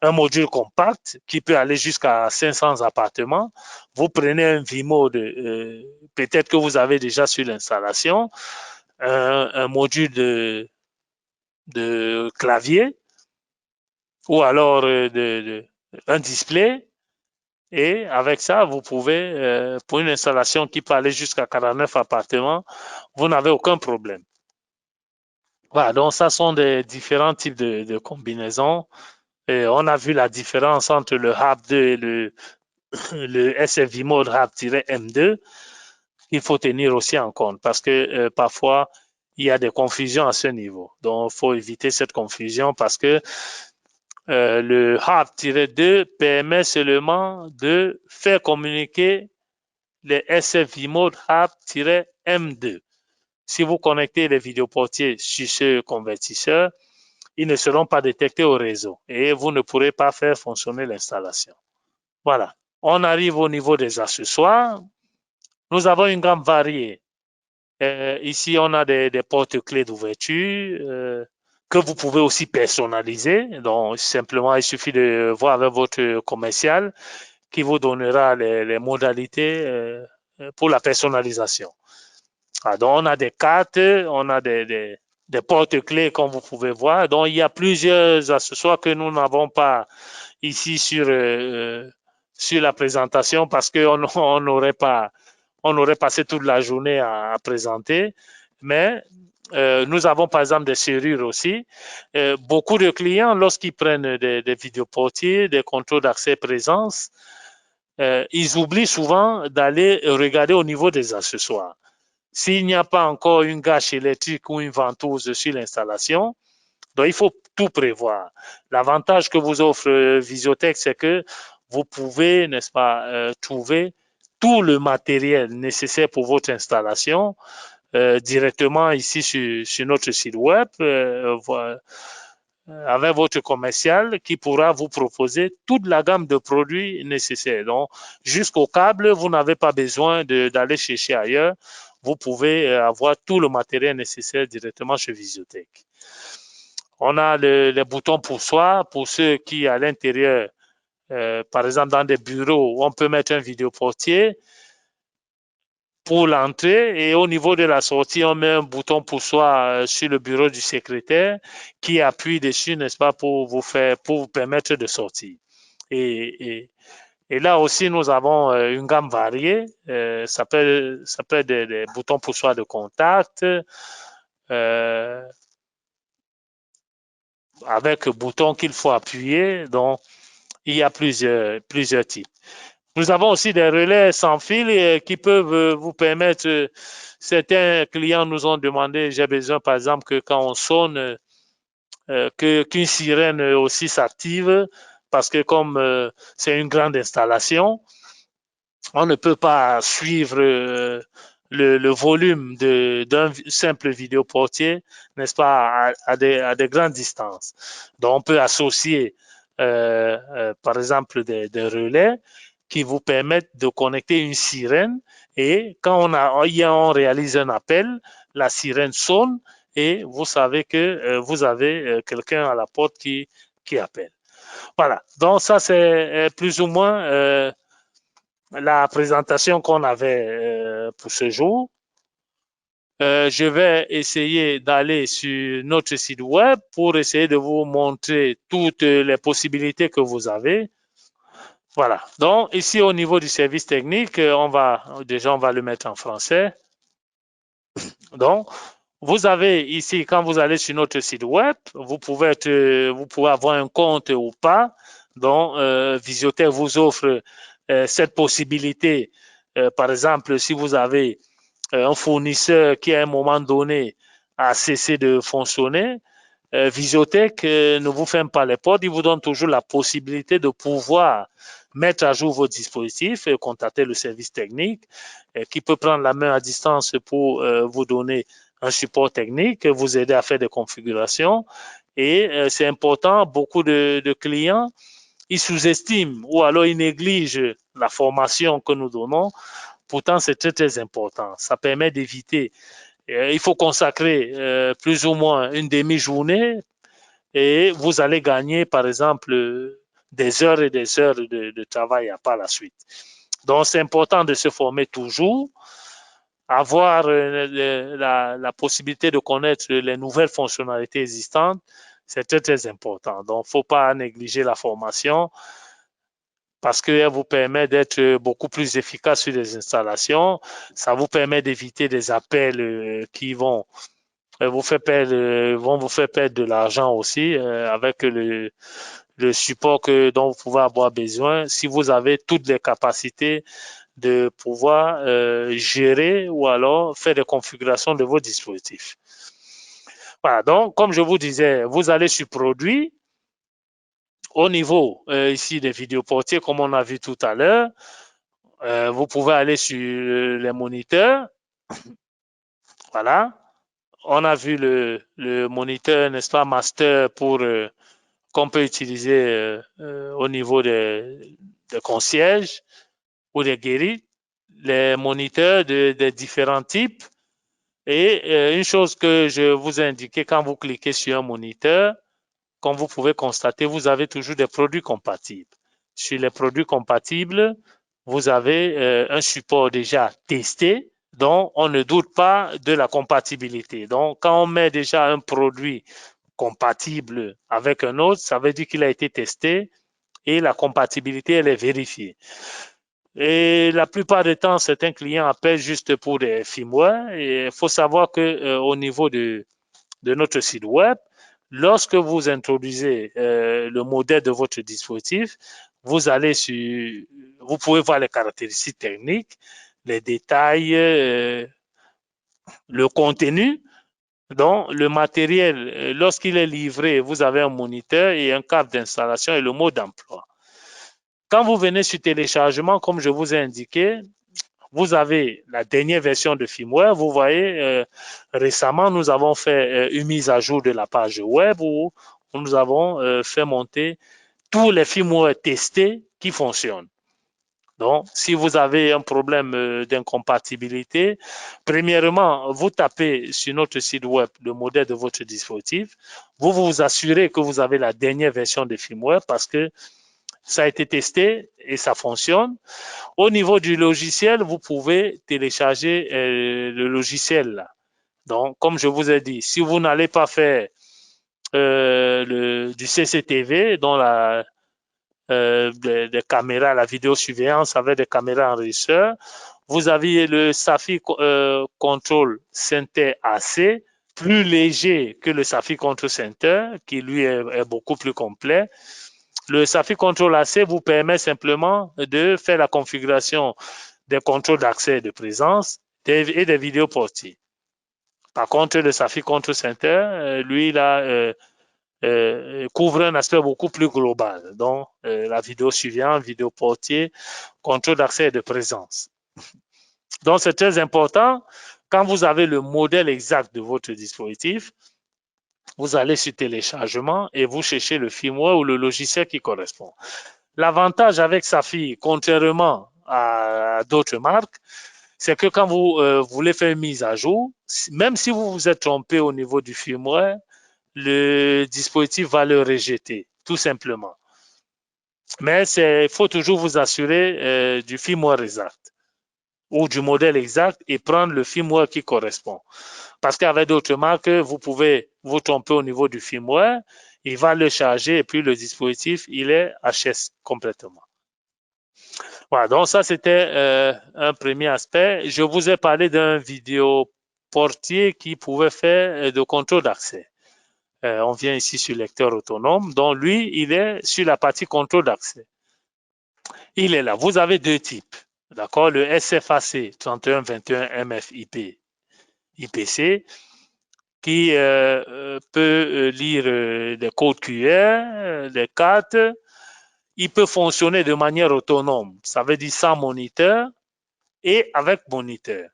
un module compact qui peut aller jusqu'à 500 appartements, vous prenez un Vmode, peut-être que vous avez déjà sur l'installation, un module de clavier ou alors un display. Et avec ça, vous pouvez, pour une installation qui peut aller jusqu'à 49 appartements, vous n'avez aucun problème. Voilà, donc ça sont des différents types de combinaisons. Et on a vu la différence entre le HAP2 et le SFV mode HAP-M2 qu'il faut tenir aussi en compte parce que parfois, il y a des confusions à ce niveau. Donc, il faut éviter cette confusion parce que le HAP-2 permet seulement de faire communiquer les SFV mode HAP-M2. Si vous connectez les vidéoportiers sur ce convertisseur, ils ne seront pas détectés au réseau et vous ne pourrez pas faire fonctionner l'installation. Voilà. On arrive au niveau des accessoires. Nous avons une gamme variée. Ici, on a des porte-clés d'ouverture que vous pouvez aussi personnaliser. Donc, simplement, il suffit de voir avec votre commercial qui vous donnera les modalités pour la personnalisation. Ah, donc, on a des cartes, on a des porte-clés, comme vous pouvez voir. Donc, il y a plusieurs accessoires que nous n'avons pas ici sur la présentation parce qu'on on aurait passé toute la journée à présenter. Mais nous avons par exemple des serrures aussi. Beaucoup de clients, lorsqu'ils prennent des vidéoportiers, des contrôles d'accès présence, ils oublient souvent d'aller regarder au niveau des accessoires. S'il n'y a pas encore une gâche électrique ou une ventouse sur l'installation, donc il faut tout prévoir. L'avantage que vous offre Visiotech, c'est que vous pouvez, n'est-ce pas, trouver tout le matériel nécessaire pour votre installation directement ici sur notre site web avec votre commercial qui pourra vous proposer toute la gamme de produits nécessaires. Donc, jusqu'au câble, vous n'avez pas besoin d'aller chercher ailleurs. Vous pouvez avoir tout le matériel nécessaire directement chez Visiotech. On a les boutons poussoirs pour ceux qui, à l'intérieur, par exemple, dans des bureaux, on peut mettre un vidéoportier pour l'entrée et au niveau de la sortie, on met un bouton poussoir sur le bureau du secrétaire qui appuie dessus, n'est-ce pas, pour vous permettre de sortir. Et là aussi, nous avons une gamme variée. Ça peut être des boutons poussoirs de contact, avec bouton qu'il faut appuyer. Donc, il y a plusieurs types. Nous avons aussi des relais sans fil qui peuvent vous permettre, certains clients nous ont demandé, j'ai besoin par exemple que quand on sonne, qu'une sirène aussi s'active, parce que comme c'est une grande installation, On ne peut pas suivre le volume d'un simple vidéoportier, n'est-ce pas, à des grandes distances. Donc, on peut associer, par exemple, des relais qui vous permettent de connecter une sirène et quand on réalise un appel, la sirène sonne et vous savez que vous avez quelqu'un à la porte qui appelle. Voilà, donc ça c'est plus ou moins la présentation qu'on avait pour ce jour. Je vais essayer d'aller sur notre site web pour essayer de vous montrer toutes les possibilités que vous avez. Voilà. Donc, ici, au niveau du service technique, on va le mettre en français. Donc, vous avez ici, quand vous allez sur notre site web, vous pouvez avoir un compte ou pas. Donc, Visiotech vous offre cette possibilité. Par exemple, si vous avez un fournisseur qui à un moment donné a cessé de fonctionner, Visiotech ne vous ferme pas les portes, il vous donne toujours la possibilité de pouvoir mettre à jour vos dispositifs et contacter le service technique qui peut prendre la main à distance pour vous donner un support technique, vous aider à faire des configurations. Et c'est important, beaucoup de clients, ils sous-estiment ou alors ils négligent la formation que nous donnons. Pourtant, c'est très, très important. Ça permet d'éviter. Il faut consacrer plus ou moins une demi-journée et vous allez gagner, par exemple, des heures et des heures de travail par la suite. Donc, c'est important de se former toujours, avoir la possibilité de connaître les nouvelles fonctionnalités existantes. C'est très, très important. Donc, il ne faut pas négliger la formation parce qu'elle vous permet d'être beaucoup plus efficace sur les installations. Ça vous permet d'éviter des appels qui vont vous faire perdre de l'argent aussi avec le support dont vous pouvez avoir besoin si vous avez toutes les capacités de pouvoir gérer ou alors faire des configurations de vos dispositifs. Voilà, donc comme je vous disais, vous allez sur produit. Au niveau ici des vidéoportiers, comme on a vu tout à l'heure, vous pouvez aller sur les moniteurs. Voilà. On a vu le moniteur, n'est-ce pas, master pour qu'on peut utiliser au niveau des concierges ou des guéris, les moniteurs de différents types. Et une chose que je vous ai indiqué, quand vous cliquez sur un moniteur, comme vous pouvez constater, vous avez toujours des produits compatibles. Sur les produits compatibles, vous avez un support déjà testé, donc on ne doute pas de la compatibilité. Donc, quand on met déjà un produit compatible avec un autre, ça veut dire qu'il a été testé et la compatibilité, elle est vérifiée. Et la plupart du temps, certains clients appellent juste pour des firmware. Et il faut savoir que au niveau de notre site web, lorsque vous introduisez le modèle de votre dispositif, vous allez sur, vous pouvez voir les caractéristiques techniques, les détails, le contenu. Donc, le matériel, lorsqu'il est livré, vous avez un moniteur et un câble d'installation et le mode d'emploi. Quand vous venez sur téléchargement, comme je vous ai indiqué, vous avez la dernière version de firmware. Vous voyez, récemment, nous avons fait une mise à jour de la page web où nous avons fait monter tous les firmware testés qui fonctionnent. Donc, si vous avez un problème d'incompatibilité, premièrement, vous tapez sur notre site web le modèle de votre dispositif. Vous vous assurez que vous avez la dernière version de firmware parce que ça a été testé et ça fonctionne. Au niveau du logiciel, vous pouvez télécharger le logiciel là. Donc, comme je vous ai dit, si vous n'allez pas faire du CCTV, dont des caméras, la vidéosurveillance avec des caméras enregistreurs, vous avez le Safi Control Center AC, plus léger que le Safi Control Center, qui lui est beaucoup plus complet. Le Safi Control AC vous permet simplement de faire la configuration des contrôles d'accès et de présence et des vidéos portiers. Par contre, le Safi Control Center, lui, il a couvre un aspect beaucoup plus global. Donc, la vidéo suivante, vidéo portier, contrôle d'accès et de présence. Donc, c'est très important. Quand vous avez le modèle exact de votre dispositif, vous allez sur téléchargement et vous cherchez le firmware ou le logiciel qui correspond. L'avantage avec Safi, contrairement à d'autres marques, c'est que quand vous voulez faire une mise à jour, même si vous vous êtes trompé au niveau du firmware, le dispositif va le rejeter, tout simplement. Mais il faut toujours vous assurer du firmware exact ou du modèle exact et prendre le firmware qui correspond. Parce qu'avec d'autres marques, vous pouvez vous tromper au niveau du firmware, il va le charger et puis le dispositif, il est HS complètement. Voilà, donc ça c'était un premier aspect. Je vous ai parlé d'un vidéo portier qui pouvait faire de contrôle d'accès. On vient ici sur lecteur autonome. Donc lui, il est sur la partie contrôle d'accès. Il est là. Vous avez deux types. D'accord, le SFAC 3121 MFIP IPC qui peut lire des codes QR, des cartes. Il peut fonctionner de manière autonome. Ça veut dire sans moniteur et avec moniteur.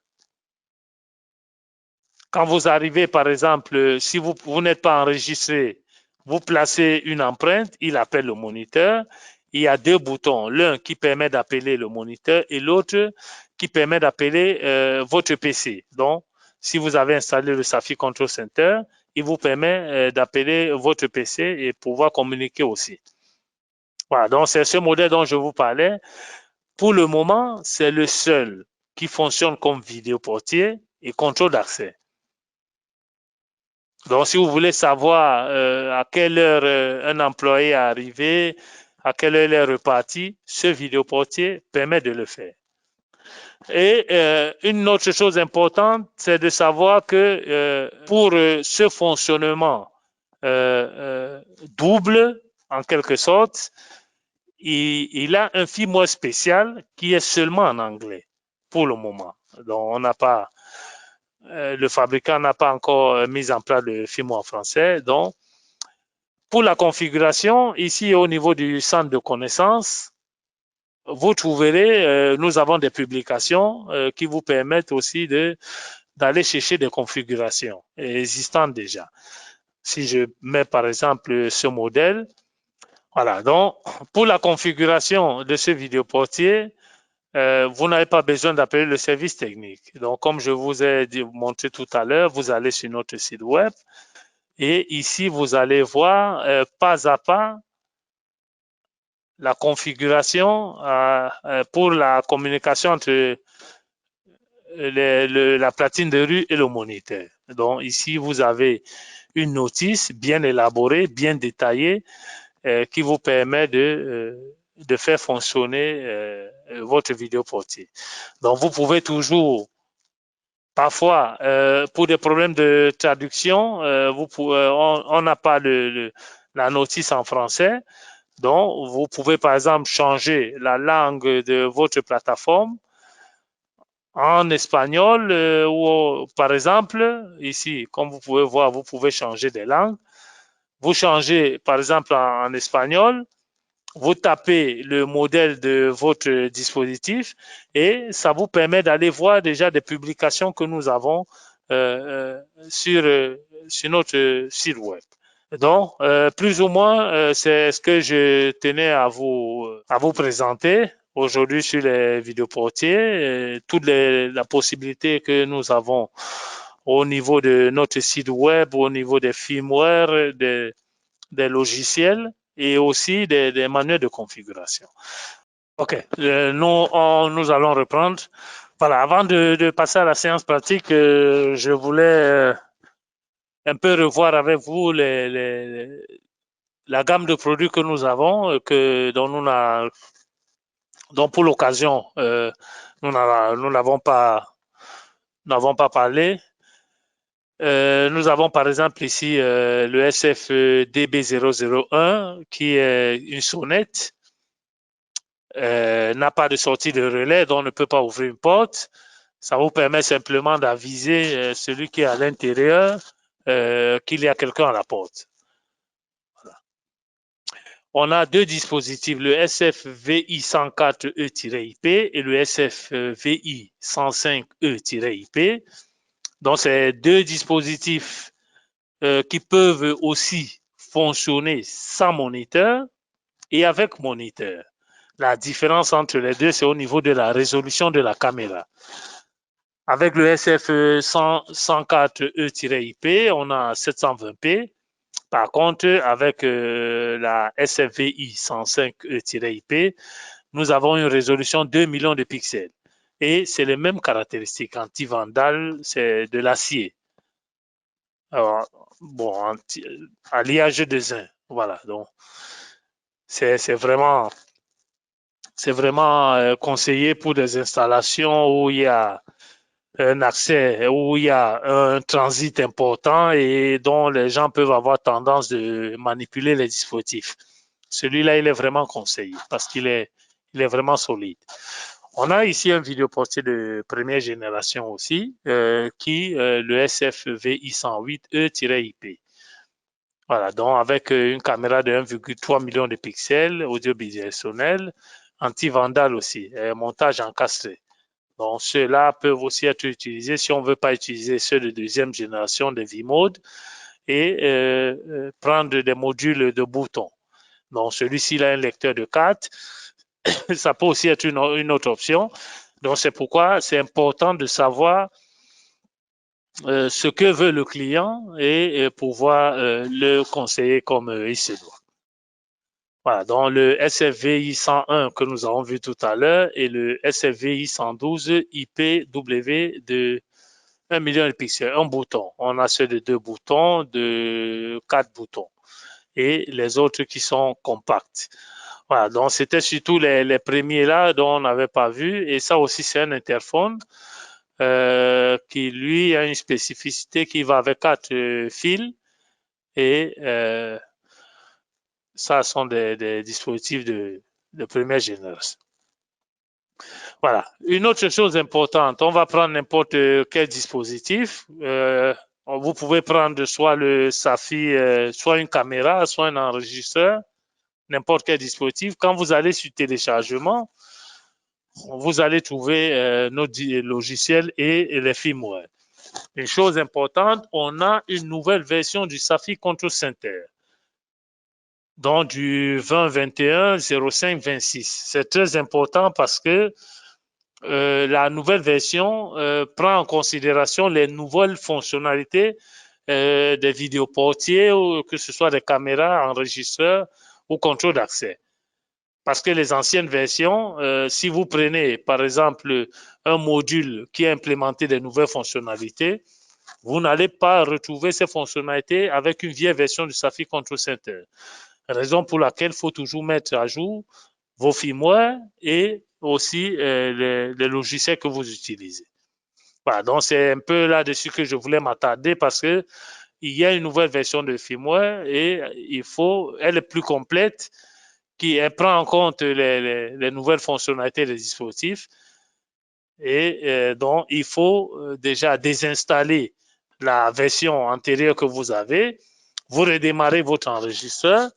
Quand vous arrivez, par exemple, si vous n'êtes pas enregistré, vous placez une empreinte, il appelle le moniteur. Il y a deux boutons, l'un qui permet d'appeler le moniteur et l'autre qui permet d'appeler votre PC. Donc, si vous avez installé le Safi Control Center, il vous permet d'appeler votre PC et pouvoir communiquer aussi. Voilà, donc c'est ce modèle dont je vous parlais. Pour le moment, c'est le seul qui fonctionne comme vidéo portier et contrôle d'accès. Donc, si vous voulez savoir à quelle heure un employé est arrivé, à quelle heure il est reparti, ce vidéoportier permet de le faire. Et une autre chose importante, c'est de savoir que pour ce fonctionnement double, en quelque sorte, il a un firmware spécial qui est seulement en anglais pour le moment. Donc, on n'a pas le fabricant n'a pas encore mis en place le firmware en français. Donc, pour la configuration, ici au niveau du centre de connaissances, vous trouverez, nous avons des publications qui vous permettent aussi d'aller chercher des configurations existantes déjà. Si je mets par exemple ce modèle, voilà. Donc, pour la configuration de ce vidéoportier, vous n'avez pas besoin d'appeler le service technique. Donc, comme je vous ai montré tout à l'heure, vous allez sur notre site web et ici, vous allez voir pas à pas la configuration pour la communication entre la platine de rue et le moniteur. Donc, ici, vous avez une notice bien élaborée, bien détaillée, qui vous permet de faire fonctionner votre vidéoportier. Donc, vous pouvez toujours, parfois, pour des problèmes de traduction, on n'a pas la notice en français. Donc, vous pouvez, par exemple, changer la langue de votre plateforme en espagnol ou, par exemple, ici, comme vous pouvez voir, vous pouvez changer des langues. Vous changez, par exemple, en espagnol, vous tapez le modèle de votre dispositif et ça vous permet d'aller voir déjà des publications que nous avons sur notre site web. Donc, plus ou moins, c'est ce que je tenais à vous présenter aujourd'hui sur les vidéoportiers, toute la possibilité que nous avons au niveau de notre site web, au niveau des firmware, des logiciels et aussi des manuels de configuration. OK, nous allons reprendre. Voilà, avant de passer à la séance pratique, je voulais un peu revoir avec vous la gamme de produits que nous avons, dont pour l'occasion, nous n'avons pas parlé. Nous avons par exemple ici le SFDB001 qui est une sonnette, n'a pas de sortie de relais, donc on ne peut pas ouvrir une porte. Ça vous permet simplement d'aviser celui qui est à l'intérieur qu'il y a quelqu'un à la porte. On a deux dispositifs, le SFVI 104E-IP et le SFVI 105E-IP. Donc, c'est deux dispositifs qui peuvent aussi fonctionner sans moniteur et avec moniteur. La différence entre les deux, c'est au niveau de la résolution de la caméra. Avec le SF 104E-IP, on a 720p. Par contre, avec la SFVI 105E-IP, nous avons une résolution 2 millions de pixels. Et c'est les mêmes caractéristiques. Anti-vandal, c'est de l'acier. Alors, bon, alliage de zinc. Voilà, donc c'est vraiment conseillé pour des installations où il y a un accès, où il y a un transit important et dont les gens peuvent avoir tendance de manipuler les dispositifs. Celui-là, il est vraiment conseillé parce qu'il est vraiment solide. On a ici un vidéoportier de première génération aussi, le SFVI 108E-IP. Voilà, donc avec une caméra de 1,3 million de pixels, audio bidirectionnel, anti-vandal aussi, montage encastré. Donc, ceux-là peuvent aussi être utilisés si on ne veut pas utiliser ceux de deuxième génération de V-Mode et prendre des modules de boutons. Donc, celui-ci a un lecteur de cartes. Ça peut aussi être une autre option. Donc, c'est pourquoi c'est important de savoir ce que veut le client et pouvoir le conseiller comme il se doit. Voilà, donc le SFVI 101 que nous avons vu tout à l'heure et le SFVI 112 IPW de 1 million de pixels, un bouton. On a ceux de 2 boutons, de 4 boutons et les autres qui sont compacts. Voilà, donc c'était surtout les premiers là dont on n'avait pas vu et ça aussi c'est un interphone qui lui a une spécificité qui va avec 4 fils et ça sont des dispositifs de première génération. Voilà. Une autre chose importante, on va prendre n'importe quel dispositif. Vous pouvez prendre soit le SAFI, soit une caméra, soit un enregistreur, n'importe quel dispositif. Quand vous allez sur téléchargement, vous allez trouver nos logiciels et les firmware. Une chose importante, on a une nouvelle version du SAFI Control Center. Donc du 2021-05-26. C'est très important parce que la nouvelle version prend en considération les nouvelles fonctionnalités des vidéoportiers, ou que ce soit des caméras, enregistreurs ou contrôle d'accès. Parce que les anciennes versions, si vous prenez par exemple un module qui a implémenté des nouvelles fonctionnalités, vous n'allez pas retrouver ces fonctionnalités avec une vieille version du SAFI Control Center. Raison pour laquelle il faut toujours mettre à jour vos firmware et aussi les logiciels que vous utilisez. Voilà, donc c'est un peu là-dessus que je voulais m'attarder parce que il y a une nouvelle version de firmware et elle est plus complète, elle prend en compte les nouvelles fonctionnalités des dispositifs et donc il faut déjà désinstaller la version antérieure que vous avez, vous redémarrez votre enregistreur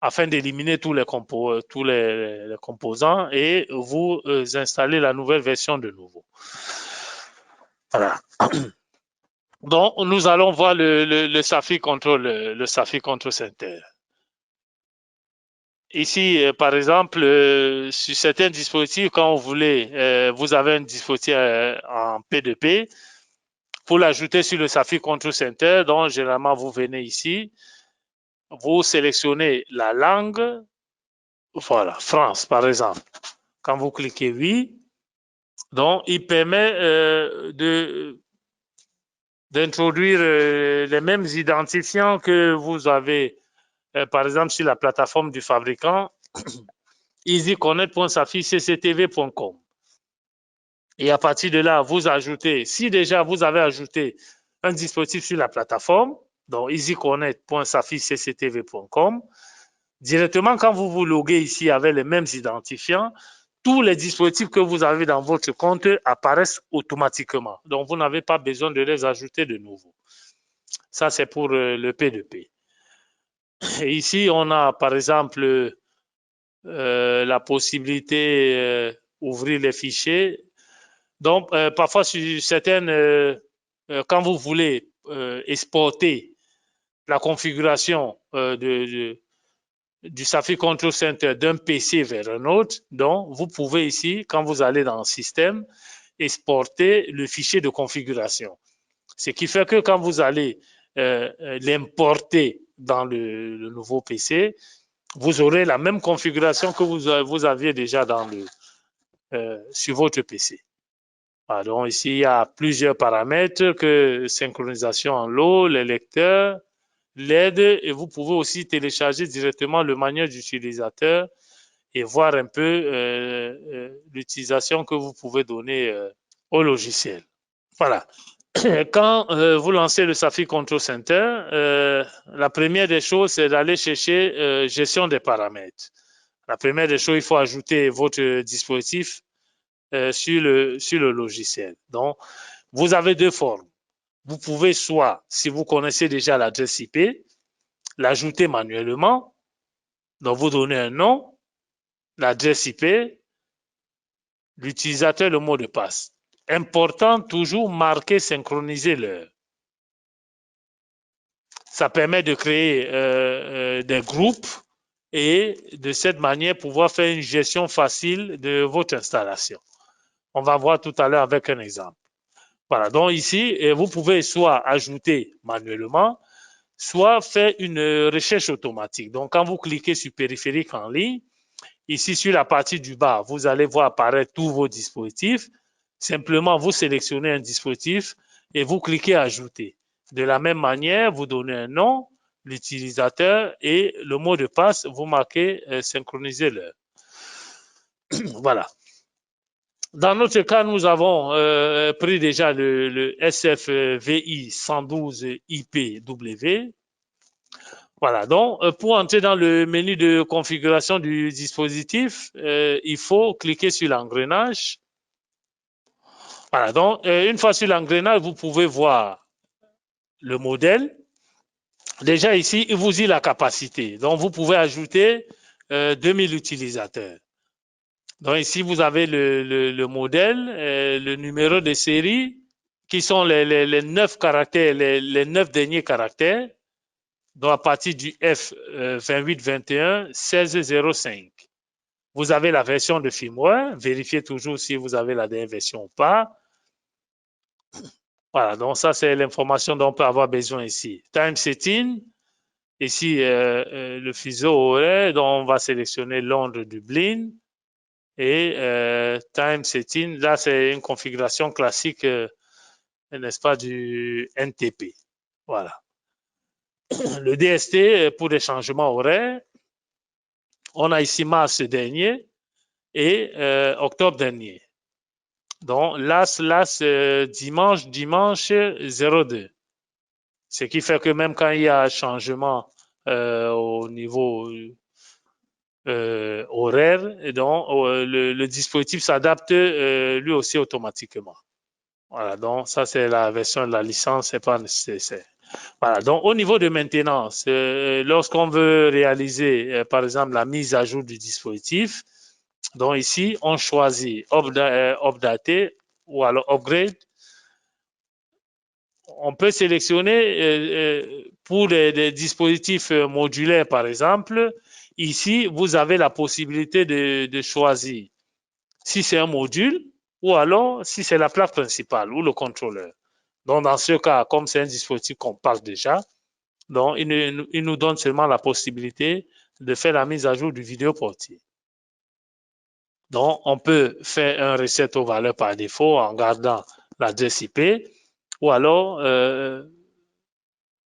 afin d'éliminer tous les composants et vous installez la nouvelle version de nouveau. Voilà. Donc, nous allons voir le SAFI Control Center. Ici, par exemple, sur certains dispositifs, quand vous voulez, vous avez un dispositif en P2P, pour l'ajouter sur le SAFI Control Center, donc généralement, vous venez ici, vous sélectionnez la langue, voilà, France, par exemple. Quand vous cliquez oui, donc il permet d'introduire les mêmes identifiants que vous avez, par exemple, sur la plateforme du fabricant, easyconnect.safi.cctv.com. Et à partir de là, vous ajoutez, si déjà vous avez ajouté un dispositif sur la plateforme, donc easyconnect.safi.cctv.com, directement quand vous vous loguez ici avec les mêmes identifiants, tous les dispositifs que vous avez dans votre compte apparaissent automatiquement. Donc, vous n'avez pas besoin de les ajouter de nouveau. Ça, c'est pour le P2P. Et ici, on a par exemple la possibilité d'ouvrir les fichiers. Donc, parfois, sur certaines, quand vous voulez exporter la configuration du Safi Control Center d'un PC vers un autre, donc vous pouvez ici, quand vous allez dans le système, exporter le fichier de configuration. Ce qui fait que quand vous allez l'importer dans le nouveau PC, vous aurez la même configuration que vous aviez déjà sur votre PC. Alors ici, il y a plusieurs paramètres que synchronisation en low, les lecteurs, l'aide, et vous pouvez aussi télécharger directement le manuel d'utilisateur et voir un peu l'utilisation que vous pouvez donner au logiciel. Voilà. Quand vous lancez le Safi Control Center, la première des choses, c'est d'aller chercher gestion des paramètres. La première des choses, il faut ajouter votre dispositif sur le logiciel. Donc, vous avez deux formes. Vous pouvez soit, si vous connaissez déjà l'adresse IP, l'ajouter manuellement. Donc, vous donnez un nom, l'adresse IP, l'utilisateur, le mot de passe. Important, toujours marquer, synchroniser l'heure. Ça permet de créer des groupes et de cette manière pouvoir faire une gestion facile de votre installation. On va voir tout à l'heure avec un exemple. Voilà, donc ici, vous pouvez soit ajouter manuellement, soit faire une recherche automatique. Donc, quand vous cliquez sur périphérique en ligne, ici sur la partie du bas, vous allez voir apparaître tous vos dispositifs. Simplement, vous sélectionnez un dispositif et vous cliquez ajouter. De la même manière, vous donnez un nom, l'utilisateur et le mot de passe, vous marquez synchroniser l'heure. Voilà. Dans notre cas, nous avons pris déjà le SFVI 112 IPW. Voilà, donc pour entrer dans le menu de configuration du dispositif, il faut cliquer sur l'engrenage. Voilà, donc une fois sur l'engrenage, vous pouvez voir le modèle. Déjà ici, il vous dit la capacité. Donc vous pouvez ajouter 2000 utilisateurs. Donc ici, vous avez le modèle, le numéro de série, qui sont les 9 caractères, les 9 derniers caractères. Donc à partir du F2821 1605. Vous avez la version de firmware. Vérifiez toujours si vous avez la dernière version ou pas. Voilà, donc ça c'est l'information dont on peut avoir besoin ici. Time setting. Ici, le fuseau horaire, donc on va sélectionner Londres, Dublin. Et time setting, là c'est une configuration classique, n'est-ce pas, du NTP. Voilà. Le DST pour des changements horaires. On a ici mars dernier et octobre dernier. Donc là c'est dimanche 02. Ce qui fait que même quand il y a un changement au niveau horaire, et donc le dispositif s'adapte lui aussi automatiquement. Voilà, donc ça c'est la version de la licence, c'est pas nécessaire. Voilà, donc au niveau de maintenance, lorsqu'on veut réaliser par exemple la mise à jour du dispositif, donc ici on choisit updater ou alors upgrade. On peut sélectionner pour des dispositifs modulaires par exemple. Ici, vous avez la possibilité de choisir si c'est un module ou alors si c'est la plaque principale ou le contrôleur. Donc, dans ce cas, comme c'est un dispositif qu'on parle déjà, donc il nous donne seulement la possibilité de faire la mise à jour du vidéoportier. Donc, on peut faire un reset aux valeurs par défaut en gardant l'adresse IP ou alors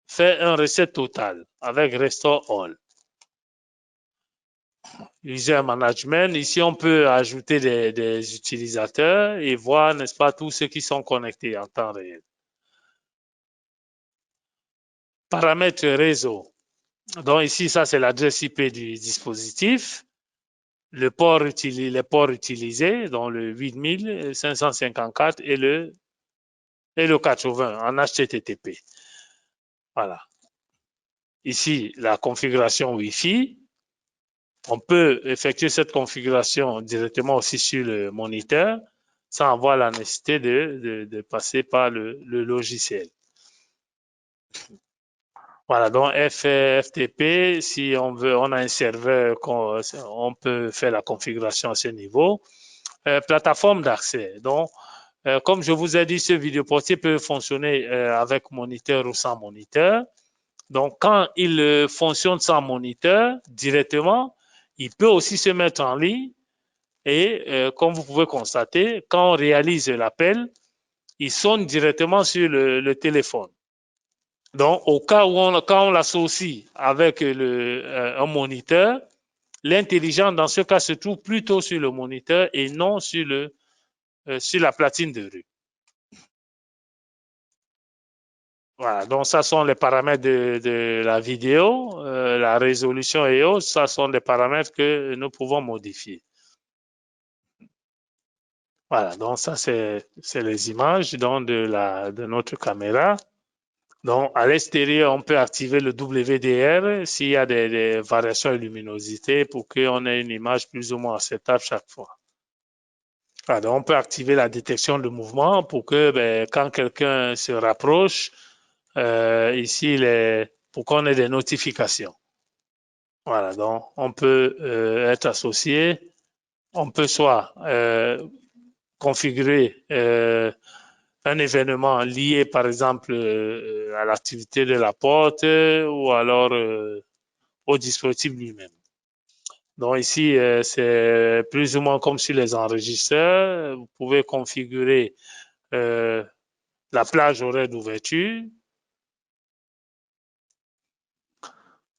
faire un reset total avec Restore All. User Management, ici on peut ajouter des utilisateurs et voir, n'est-ce pas, tous ceux qui sont connectés en temps réel. Paramètres réseau. Donc ici, ça c'est l'adresse IP du dispositif. Les ports utilisés, donc le 8554 et le 80 en HTTP. Voilà. ici la configuration Wi-Fi. On peut effectuer cette configuration directement aussi sur le moniteur sans avoir la nécessité de passer par le logiciel. Voilà, donc FTP, si on veut, on a un serveur, on peut faire la configuration à ce niveau. Plateforme d'accès. Donc, comme je vous ai dit, ce vidéoportier peut fonctionner avec moniteur ou sans moniteur. Donc, quand il fonctionne sans moniteur directement, il peut aussi se mettre en ligne et comme vous pouvez constater, quand on réalise l'appel, il sonne directement sur le téléphone. Donc, au cas où quand on l'associe avec un moniteur, l'intelligence dans ce cas se trouve plutôt sur le moniteur et non sur la platine de rue. Voilà, donc ça sont les paramètres de la vidéo, la résolution et autres, ça sont des paramètres que nous pouvons modifier. Voilà, donc ça c'est les images donc, de notre caméra. Donc à l'extérieur, on peut activer le WDR s'il y a des variations de luminosité pour qu'on ait une image plus ou moins acceptable chaque fois. Voilà, donc on peut activer la détection de mouvement pour que quand quelqu'un se rapproche, ici, pour qu'on ait des notifications. Voilà, donc on peut être associé, on peut soit configurer un événement lié, par exemple, à l'activité de la porte ou alors au dispositif lui-même. Donc ici, c'est plus ou moins comme sur les enregistreurs. Vous pouvez configurer la plage horaire d'ouverture.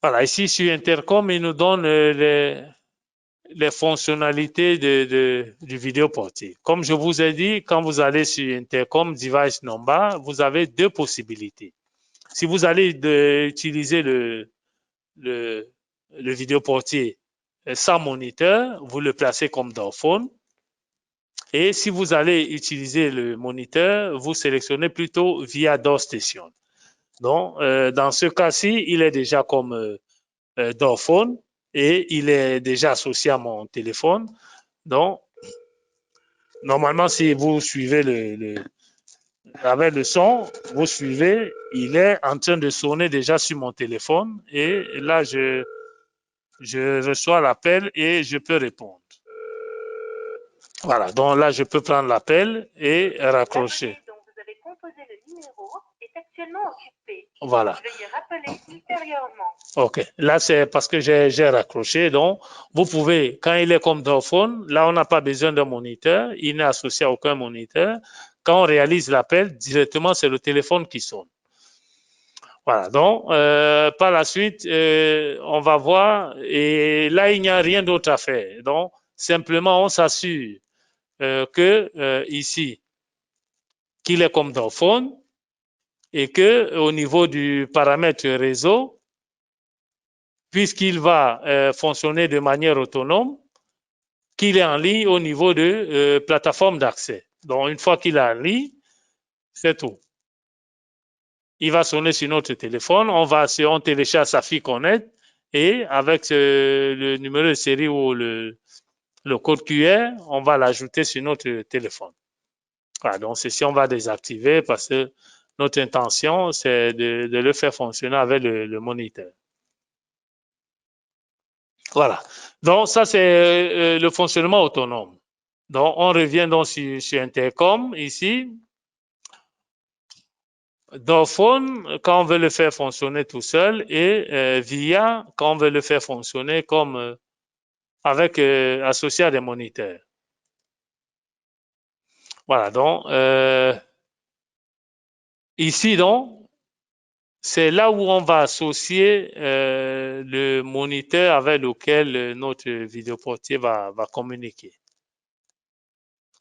Voilà, ici sur Intercom, il nous donne les fonctionnalités du vidéoportier. Comme je vous ai dit, quand vous allez sur Intercom Device Number, vous avez deux possibilités. Si vous allez utiliser le vidéoportier sans moniteur, vous le placez comme dans phone. Et si vous allez utiliser le moniteur, vous sélectionnez plutôt via Door Station. Donc, dans ce cas-ci, il est déjà comme Door Phone et il est déjà associé à mon téléphone. Donc, normalement, si vous suivez avec le son, vous suivez, il est en train de sonner déjà sur mon téléphone et là, je reçois l'appel et je peux répondre. Voilà, donc là, je peux prendre l'appel et raccrocher. Dont vous avez composé le numéro est actuellement occupé. Voilà. Veuillez rappeler ultérieurement. OK. Là, c'est parce que j'ai raccroché. Donc, vous pouvez, quand il est comme dans le phone, là, on n'a pas besoin d'un moniteur. Il n'est associé à aucun moniteur. Quand on réalise l'appel, directement, c'est le téléphone qui sonne. Voilà. Donc, par la suite, on va voir. Et là, il n'y a rien d'autre à faire. Donc, simplement, on s'assure que ici, qu'il est comme dans le phone et que au niveau du paramètre réseau, puisqu'il va fonctionner de manière autonome, qu'il est en ligne au niveau de plateforme d'accès. Donc, une fois qu'il est en ligne, c'est tout. Il va sonner sur notre téléphone, on télécharge Safi Connect et avec le numéro de série ou le code QR, on va l'ajouter sur notre téléphone. Voilà, donc ceci, on va désactiver parce que notre intention, c'est de le faire fonctionner avec le moniteur. Voilà. Donc, ça, c'est le fonctionnement autonome. Donc, on revient donc sur Intercom ici. Dans Phone, quand on veut le faire fonctionner tout seul et VIA, quand on veut le faire fonctionner comme avec associé à des moniteurs. Voilà, donc ici, donc, c'est là où on va associer le moniteur avec lequel notre vidéoportier va communiquer.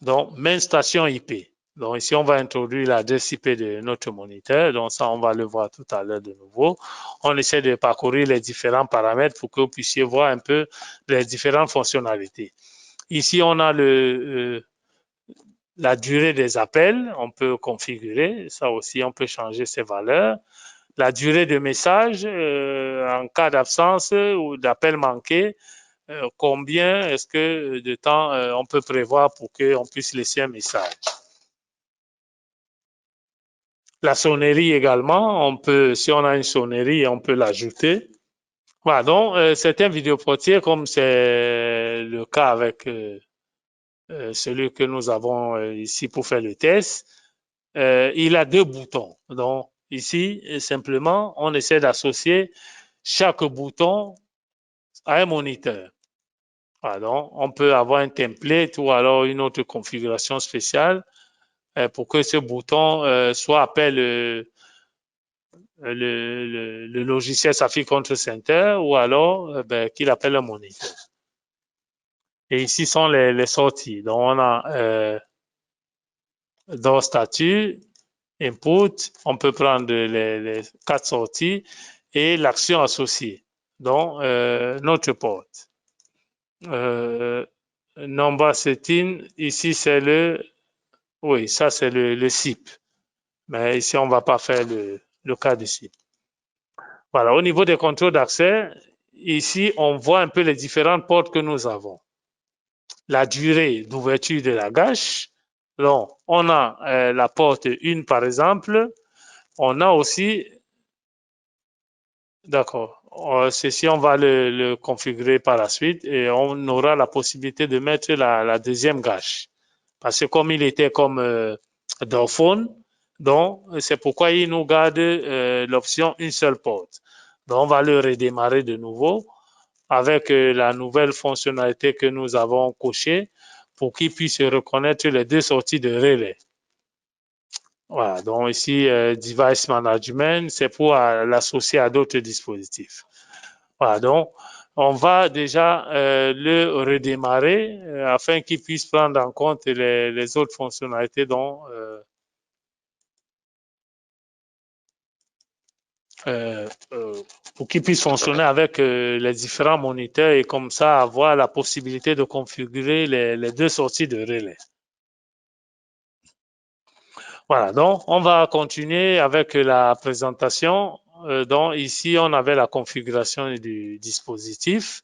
Donc, main station IP. Donc, ici, on va introduire l'adresse IP de notre moniteur. Donc, ça, on va le voir tout à l'heure de nouveau. On essaie de parcourir les différents paramètres pour que vous puissiez voir un peu les différentes fonctionnalités. Ici, on a la durée des appels. On peut configurer. Ça aussi, on peut changer ces valeurs. la durée de message en cas d'absence ou d'appel manqué. Combien est-ce que de temps on peut prévoir pour qu'on puisse laisser un message. La sonnerie également, on peut, si on a une sonnerie, on peut l'ajouter. Voilà, donc certains vidéoportiers, comme c'est le cas avec celui que nous avons ici pour faire le test, il a 2 boutons. Donc ici, simplement, on essaie d'associer chaque bouton à un moniteur. Voilà, donc on peut avoir un template ou alors une autre configuration spéciale pour que ce bouton soit appelé le logiciel Safi Control Center ou alors qu'il appelle un moniteur. Et ici sont les sorties. Donc, on a dans statut, input, on peut prendre les 4 sorties et l'action associée. Donc, notre porte. Number setting, ici c'est oui, ça c'est le SIP. Mais ici, on ne va pas faire le cas de SIP. Voilà, au niveau des contrôles d'accès, ici, on voit un peu les différentes portes que nous avons. La durée d'ouverture de la gâche. Donc, on a la porte 1, par exemple. On a aussi, d'accord, ceci, on va le configurer par la suite et on aura la possibilité de mettre la deuxième gâche. Parce que comme il était comme dans phone, donc c'est pourquoi il nous garde l'option une seule porte. Donc, on va le redémarrer de nouveau avec la nouvelle fonctionnalité que nous avons cochée pour qu'il puisse reconnaître les 2 sorties de relais. Voilà, donc ici, Device Management, c'est pour l'associer à d'autres dispositifs. Voilà, donc on va déjà le redémarrer afin qu'il puisse prendre en compte les autres fonctionnalités dont pour qu'il puisse fonctionner avec les différents moniteurs et comme ça avoir la possibilité de configurer les 2 sorties de relais. Voilà, donc on va continuer avec la présentation. Donc ici, on avait la configuration du dispositif.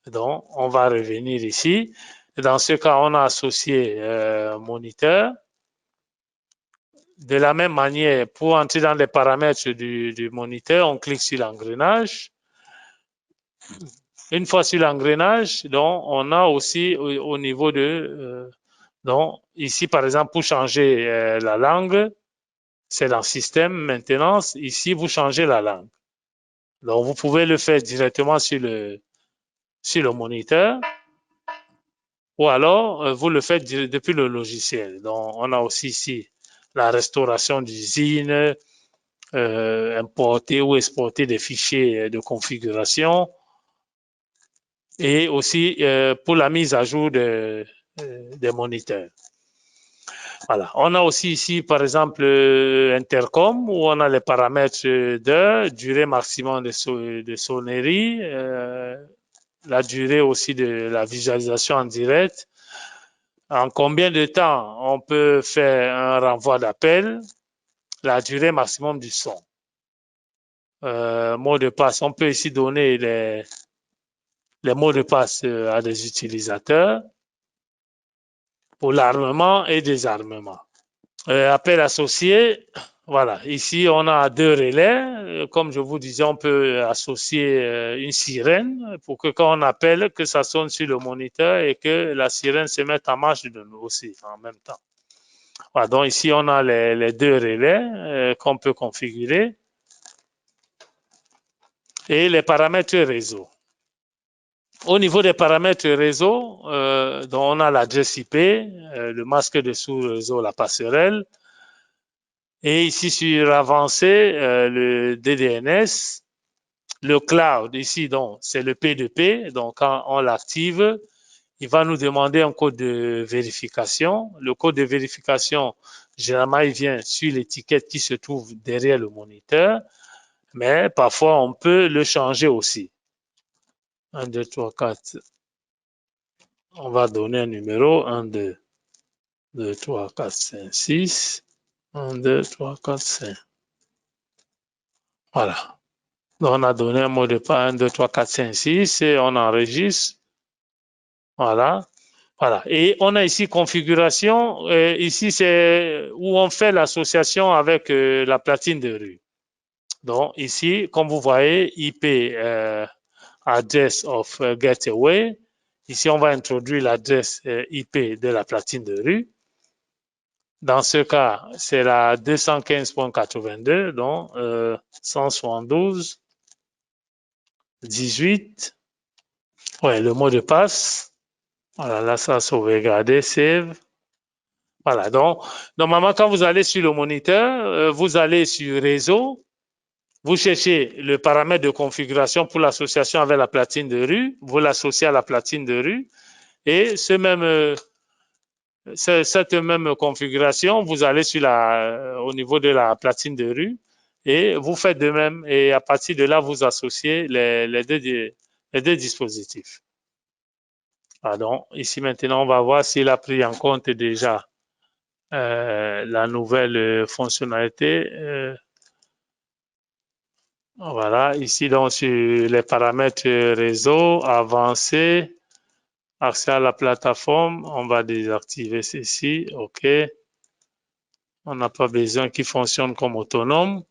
Donc, on va revenir ici. Dans ce cas, on a associé moniteur. De la même manière, pour entrer dans les paramètres du moniteur, on clique sur l'engrenage. Une fois sur l'engrenage, donc on a aussi au niveau de donc ici par exemple pour changer la langue, c'est dans système maintenance. Ici vous changez la langue. Donc vous pouvez le faire directement sur le moniteur ou alors vous le faites depuis le logiciel. Donc on a aussi ici la restauration d'usine, importer ou exporter des fichiers de configuration. Et aussi pour la mise à jour des moniteurs. Voilà. On a aussi ici, par exemple, Intercom, où on a les paramètres d'heure, durée maximum de sonnerie, la durée aussi de la visualisation en direct, en combien de temps on peut faire un renvoi d'appel, la durée maximum du son. Mot de passe, on peut ici donner les mots de passe à des utilisateurs pour l'armement et désarmement. Appel associé, voilà, ici on a 2 relais. Comme je vous disais, on peut associer une sirène pour que quand on appelle, que ça sonne sur le moniteur et que la sirène se mette en marche de nous aussi en même temps. Voilà, donc ici on a les 2 relais qu'on peut configurer et les paramètres réseau. Au niveau des paramètres réseau, donc on a l'adresse IP, le masque de sous-réseau, la passerelle. Et ici sur avancé, le DDNS, le cloud, ici donc c'est le P2P, donc quand on l'active, il va nous demander un code de vérification. Le code de vérification, généralement, il vient sur l'étiquette qui se trouve derrière le moniteur, mais parfois on peut le changer aussi. 1, 2, 3, 4. On va donner un numéro, 1, 2, 2, 3, 4, 5, 6. 1, 2, 3, 4, 5. Voilà. Donc, on a donné un mot de passe 1, 2, 3, 4, 5, 6 et on enregistre. Voilà. Voilà. Et on a ici configuration. Ici, c'est où on fait l'association avec la platine de rue. Donc, ici, comme vous voyez, IP address of gateway. Ici, on va introduire l'adresse IP de la platine de rue. Dans ce cas, c'est la 215.82, donc 172, 18. Ouais, le mot de passe. Voilà, là, ça a sauvegardé, save. Voilà, donc, normalement, quand vous allez sur le moniteur, vous allez sur réseau, vous cherchez le paramètre de configuration pour l'association avec la platine de rue, vous l'associez à la platine de rue, et cette même configuration, vous allez au niveau de la platine de rue, et vous faites de même, et à partir de là, vous associez les deux dispositifs. Alors, ici maintenant, on va voir s'il a pris en compte déjà la nouvelle fonctionnalité. Voilà, ici donc sur les paramètres réseau avancé, accès à la plateforme, on va désactiver ceci, OK. On n'a pas besoin qu'il fonctionne comme autonome.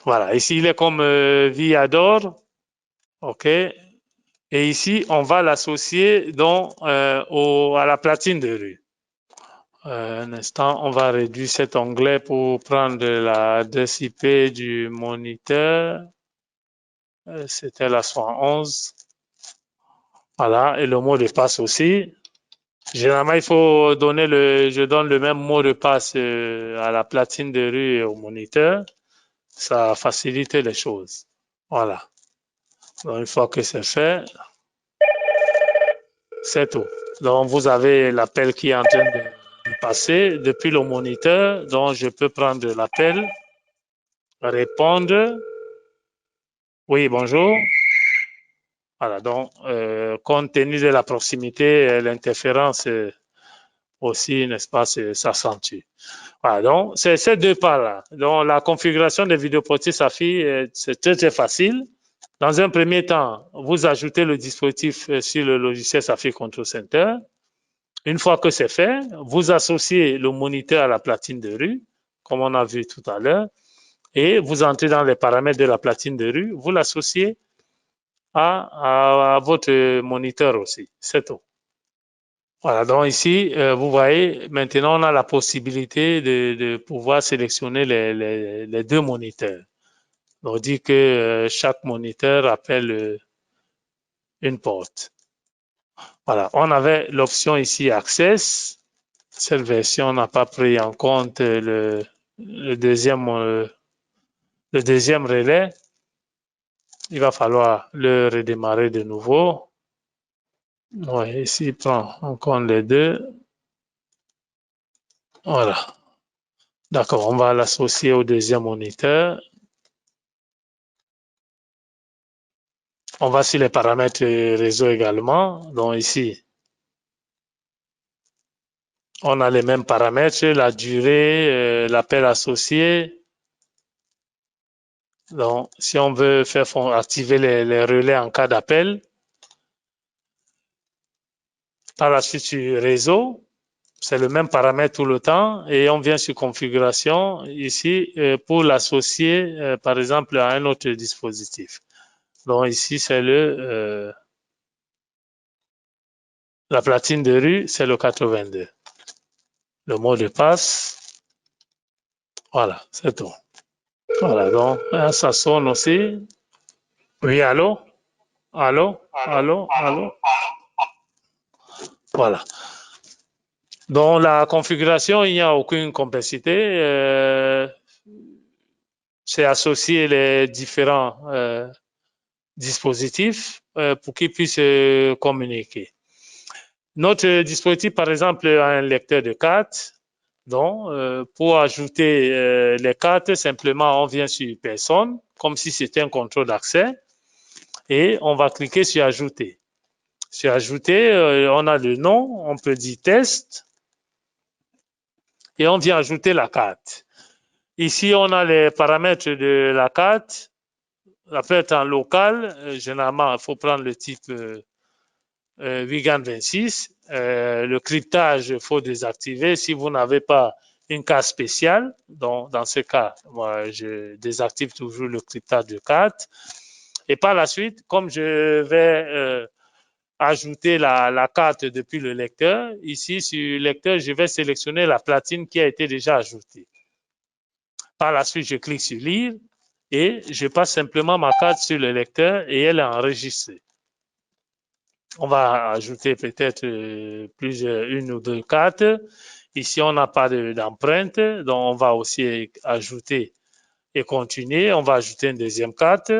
Voilà, ici il est comme Viador, OK. Et ici, on va l'associer donc à la platine de rue. Un instant, on va réduire cet onglet pour prendre l'adresse IP du moniteur. C'était la 111. Voilà, et le mot de passe aussi. Généralement, il faut donner je donne le même mot de passe à la platine de rue et au moniteur. Ça facilite les choses. Voilà. Donc, une fois que c'est fait, c'est tout. Donc, vous avez l'appel qui est en train de passer depuis le moniteur. Donc, je peux prendre l'appel, répondre. Oui, bonjour. Voilà, donc, compte tenu de la proximité, l'interférence aussi, n'est-ce pas, s'accentue. Voilà, donc, c'est ces deux pas-là. Donc, la configuration des vidéoportiers SAFI, c'est très, très facile. Dans un premier temps, vous ajoutez le dispositif sur le logiciel SAFI Control Center. Une fois que c'est fait, vous associez le moniteur à la platine de rue, comme on a vu tout à l'heure, et vous entrez dans les paramètres de la platine de rue, vous l'associez à votre moniteur aussi. C'est tout. Voilà, donc ici, vous voyez, maintenant, on a la possibilité de pouvoir sélectionner les deux moniteurs. On dit que chaque moniteur appelle une porte. Voilà, on avait l'option ici Access. Cette version n'a pas pris en compte le deuxième relais. Il va falloir le redémarrer de nouveau. Oui, ici, il prend en compte les deux. Voilà. D'accord, on va l'associer au deuxième moniteur. On va sur les paramètres réseau également. Donc ici, on a les mêmes paramètres, la durée, l'appel associé. Donc, si on veut activer les relais en cas d'appel, par la suite sur réseau, c'est le même paramètre tout le temps et on vient sur configuration ici pour l'associer par exemple à un autre dispositif. Donc ici, c'est la platine de rue, c'est le 82. Le mot de passe, voilà, c'est tout. Voilà, donc ça sonne aussi. Oui, allô? Allô? Allô? Allô? Voilà. Dans la configuration, il n'y a aucune complexité. C'est associer les différents dispositifs pour qu'ils puissent communiquer. Notre dispositif, par exemple, a un lecteur de cartes. Donc, pour ajouter les cartes, simplement, on vient sur personne, comme si c'était un contrôle d'accès, et on va cliquer sur ajouter. Sur ajouter, on a le nom, on peut dire test, et on vient ajouter la carte. Ici, on a les paramètres de la carte. Ça peut être en local. Généralement, il faut prendre le type Wigan 26. Le cryptage, il faut désactiver. Si vous n'avez pas une carte spéciale, donc dans ce cas, moi, je désactive toujours le cryptage de carte. Et par la suite, comme je vais ajouter la carte depuis le lecteur, ici sur le lecteur, je vais sélectionner la platine qui a été déjà ajoutée. Par la suite, je clique sur lire et je passe simplement ma carte sur le lecteur et elle est enregistrée. On va ajouter peut-être une ou deux cartes. Ici, on n'a pas d'empreinte, donc on va aussi ajouter et continuer. On va ajouter une deuxième carte.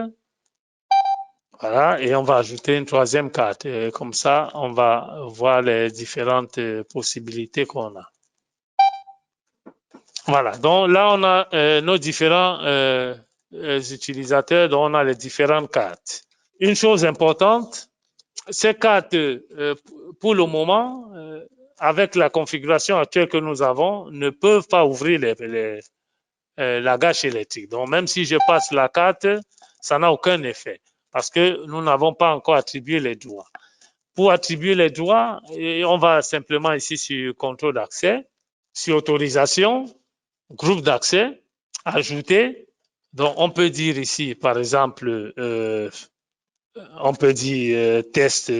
Voilà, et on va ajouter une troisième carte. Et comme ça, on va voir les différentes possibilités qu'on a. Voilà, donc là, on a nos différents utilisateurs, donc on a les différentes cartes. Une chose importante, ces cartes, pour le moment, avec la configuration actuelle que nous avons, ne peuvent pas ouvrir la gâche électrique. Donc, même si je passe la carte, ça n'a aucun effet parce que nous n'avons pas encore attribué les droits. Pour attribuer les droits, on va simplement ici sur contrôle d'accès, sur autorisation, groupe d'accès, ajouter. Donc, on peut dire ici, par exemple, on peut dire test,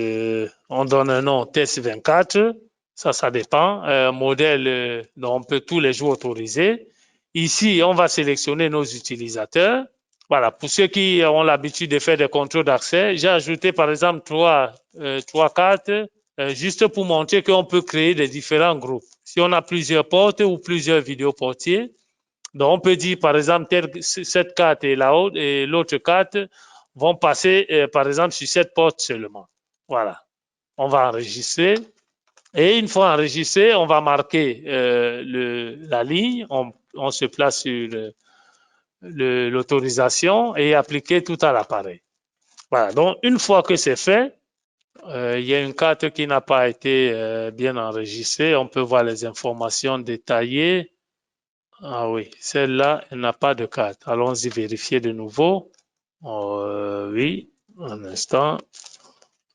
on donne un nom, test 24. Ça dépend. Modèle, donc on peut tous les jours autoriser. Ici, on va sélectionner nos utilisateurs. Voilà, pour ceux qui ont l'habitude de faire des contrôles d'accès, j'ai ajouté par exemple trois cartes juste pour montrer qu'on peut créer des différents groupes. Si on a plusieurs portes ou plusieurs vidéoportiers, donc on peut dire par exemple cette carte et l'autre carte vont passer par exemple sur cette porte seulement. Voilà, on va enregistrer. Et une fois enregistré, on va marquer la ligne, on se place sur l'autorisation et appliquer tout à l'appareil. Voilà, donc une fois que c'est fait, il y a une carte qui n'a pas été bien enregistrée. On peut voir les informations détaillées. Ah oui, celle-là, elle n'a pas de carte. Allons-y vérifier de nouveau. Oui, un instant.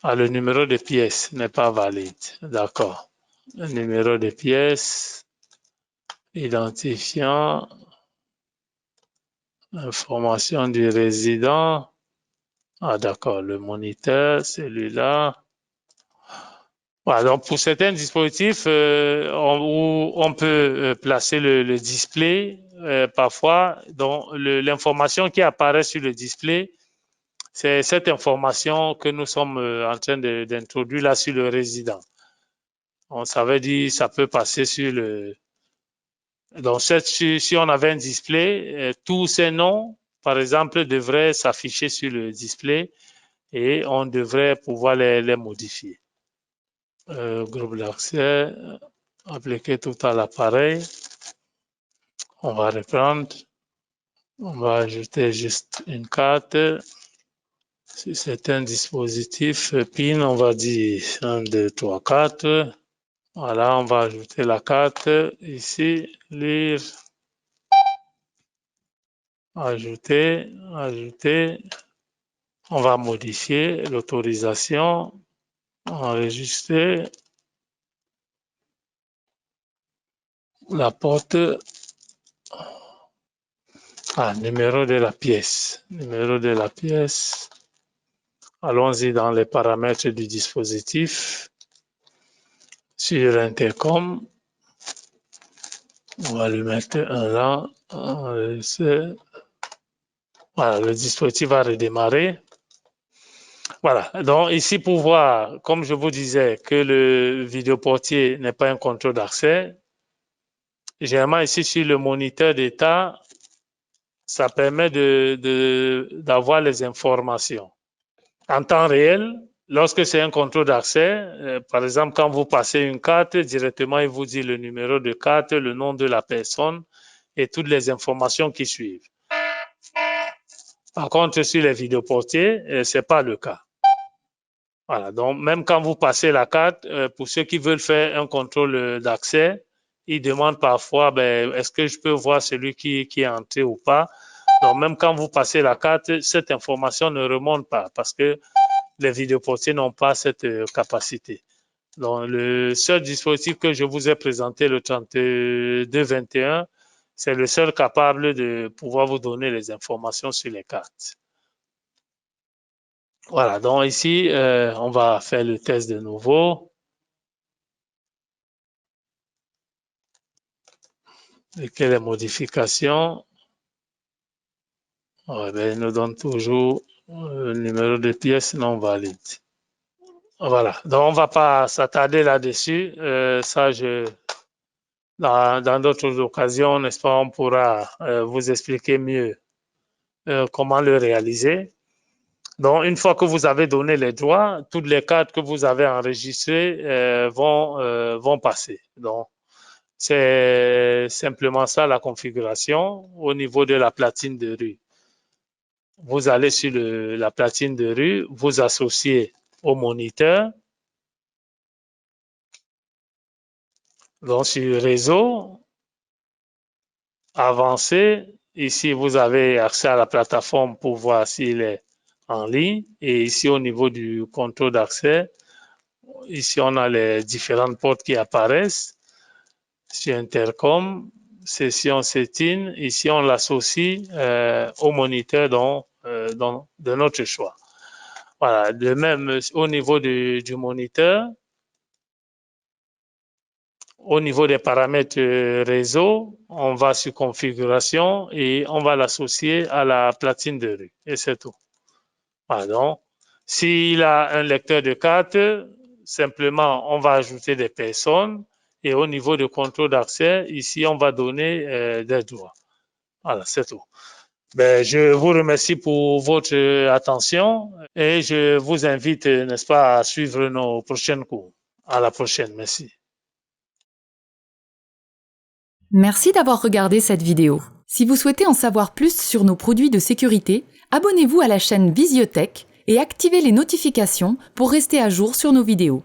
Ah, le numéro de pièce n'est pas valide. D'accord. Le numéro de pièce, identifiant, information du résident. Ah, d'accord. Le moniteur, celui-là. Voilà, donc pour certains dispositifs, on peut placer le display parfois. Donc, l'information qui apparaît sur le display, c'est cette information que nous sommes en train d'introduire là sur le résident. Ça veut dire ça peut passer sur le. Donc, si on avait un display, tous ces noms, par exemple, devraient s'afficher sur le display et on devrait pouvoir les modifier. Groupe d'accès, appliquer tout à l'appareil. On va reprendre. On va ajouter juste une carte. Si c'est un dispositif PIN, on va dire 1, 2, 3, 4. Voilà, on va ajouter la carte ici, lire, ajouter, ajouter. On va modifier l'autorisation, enregistrer la porte. Ah, numéro de la pièce. Numéro de la pièce. Allons-y dans les paramètres du dispositif. Sur Intercom, on va lui mettre un là. Voilà, le dispositif va redémarrer. Voilà, donc ici pour voir, comme je vous disais, que le vidéoportier n'est pas un contrôle d'accès, généralement ici sur le moniteur d'état, ça permet d'avoir les informations. En temps réel, lorsque c'est un contrôle d'accès, par exemple, quand vous passez une carte, directement, il vous dit le numéro de carte, le nom de la personne et toutes les informations qui suivent. Par contre, sur les vidéoportiers, ce n'est pas le cas. Voilà, donc même quand vous passez la carte, pour ceux qui veulent faire un contrôle d'accès, ils demandent parfois, est-ce que je peux voir celui qui est entré ou pas? Donc, même quand vous passez la carte, cette information ne remonte pas parce que les vidéoportiers n'ont pas cette capacité. Donc, le seul dispositif que je vous ai présenté, le 3221, c'est le seul capable de pouvoir vous donner les informations sur les cartes. Voilà, donc ici, on va faire le test de nouveau. Et que les modifications, il nous donne toujours le numéro de pièce non valide. Voilà, donc on ne va pas s'attarder là-dessus. Ça, dans d'autres occasions, n'est-ce pas, on pourra vous expliquer mieux comment le réaliser. Donc, une fois que vous avez donné les droits, toutes les cartes que vous avez enregistrées vont passer. Donc, c'est simplement ça la configuration au niveau de la platine de rue. Vous allez sur la platine de rue, vous associez au moniteur. Donc, sur réseau, avancé, ici, vous avez accès à la plateforme pour voir s'il est en ligne. Et ici, au niveau du contrôle d'accès, ici, on a les différentes portes qui apparaissent. Sur Intercom, session setting, ici, on l'associe au moniteur de notre choix. Voilà, de même, au niveau du moniteur, au niveau des paramètres réseau, on va sur configuration et on va l'associer à la platine de rue. Et c'est tout. Voilà, donc, s'il a un lecteur de cartes, simplement, on va ajouter des personnes et au niveau de contrôle d'accès, ici, on va donner des droits. Voilà, c'est tout. Ben, je vous remercie pour votre attention et je vous invite, n'est-ce pas, à suivre nos prochains cours. À la prochaine. Merci. Merci d'avoir regardé cette vidéo. Si vous souhaitez en savoir plus sur nos produits de sécurité, abonnez-vous à la chaîne Visiotech et activez les notifications pour rester à jour sur nos vidéos.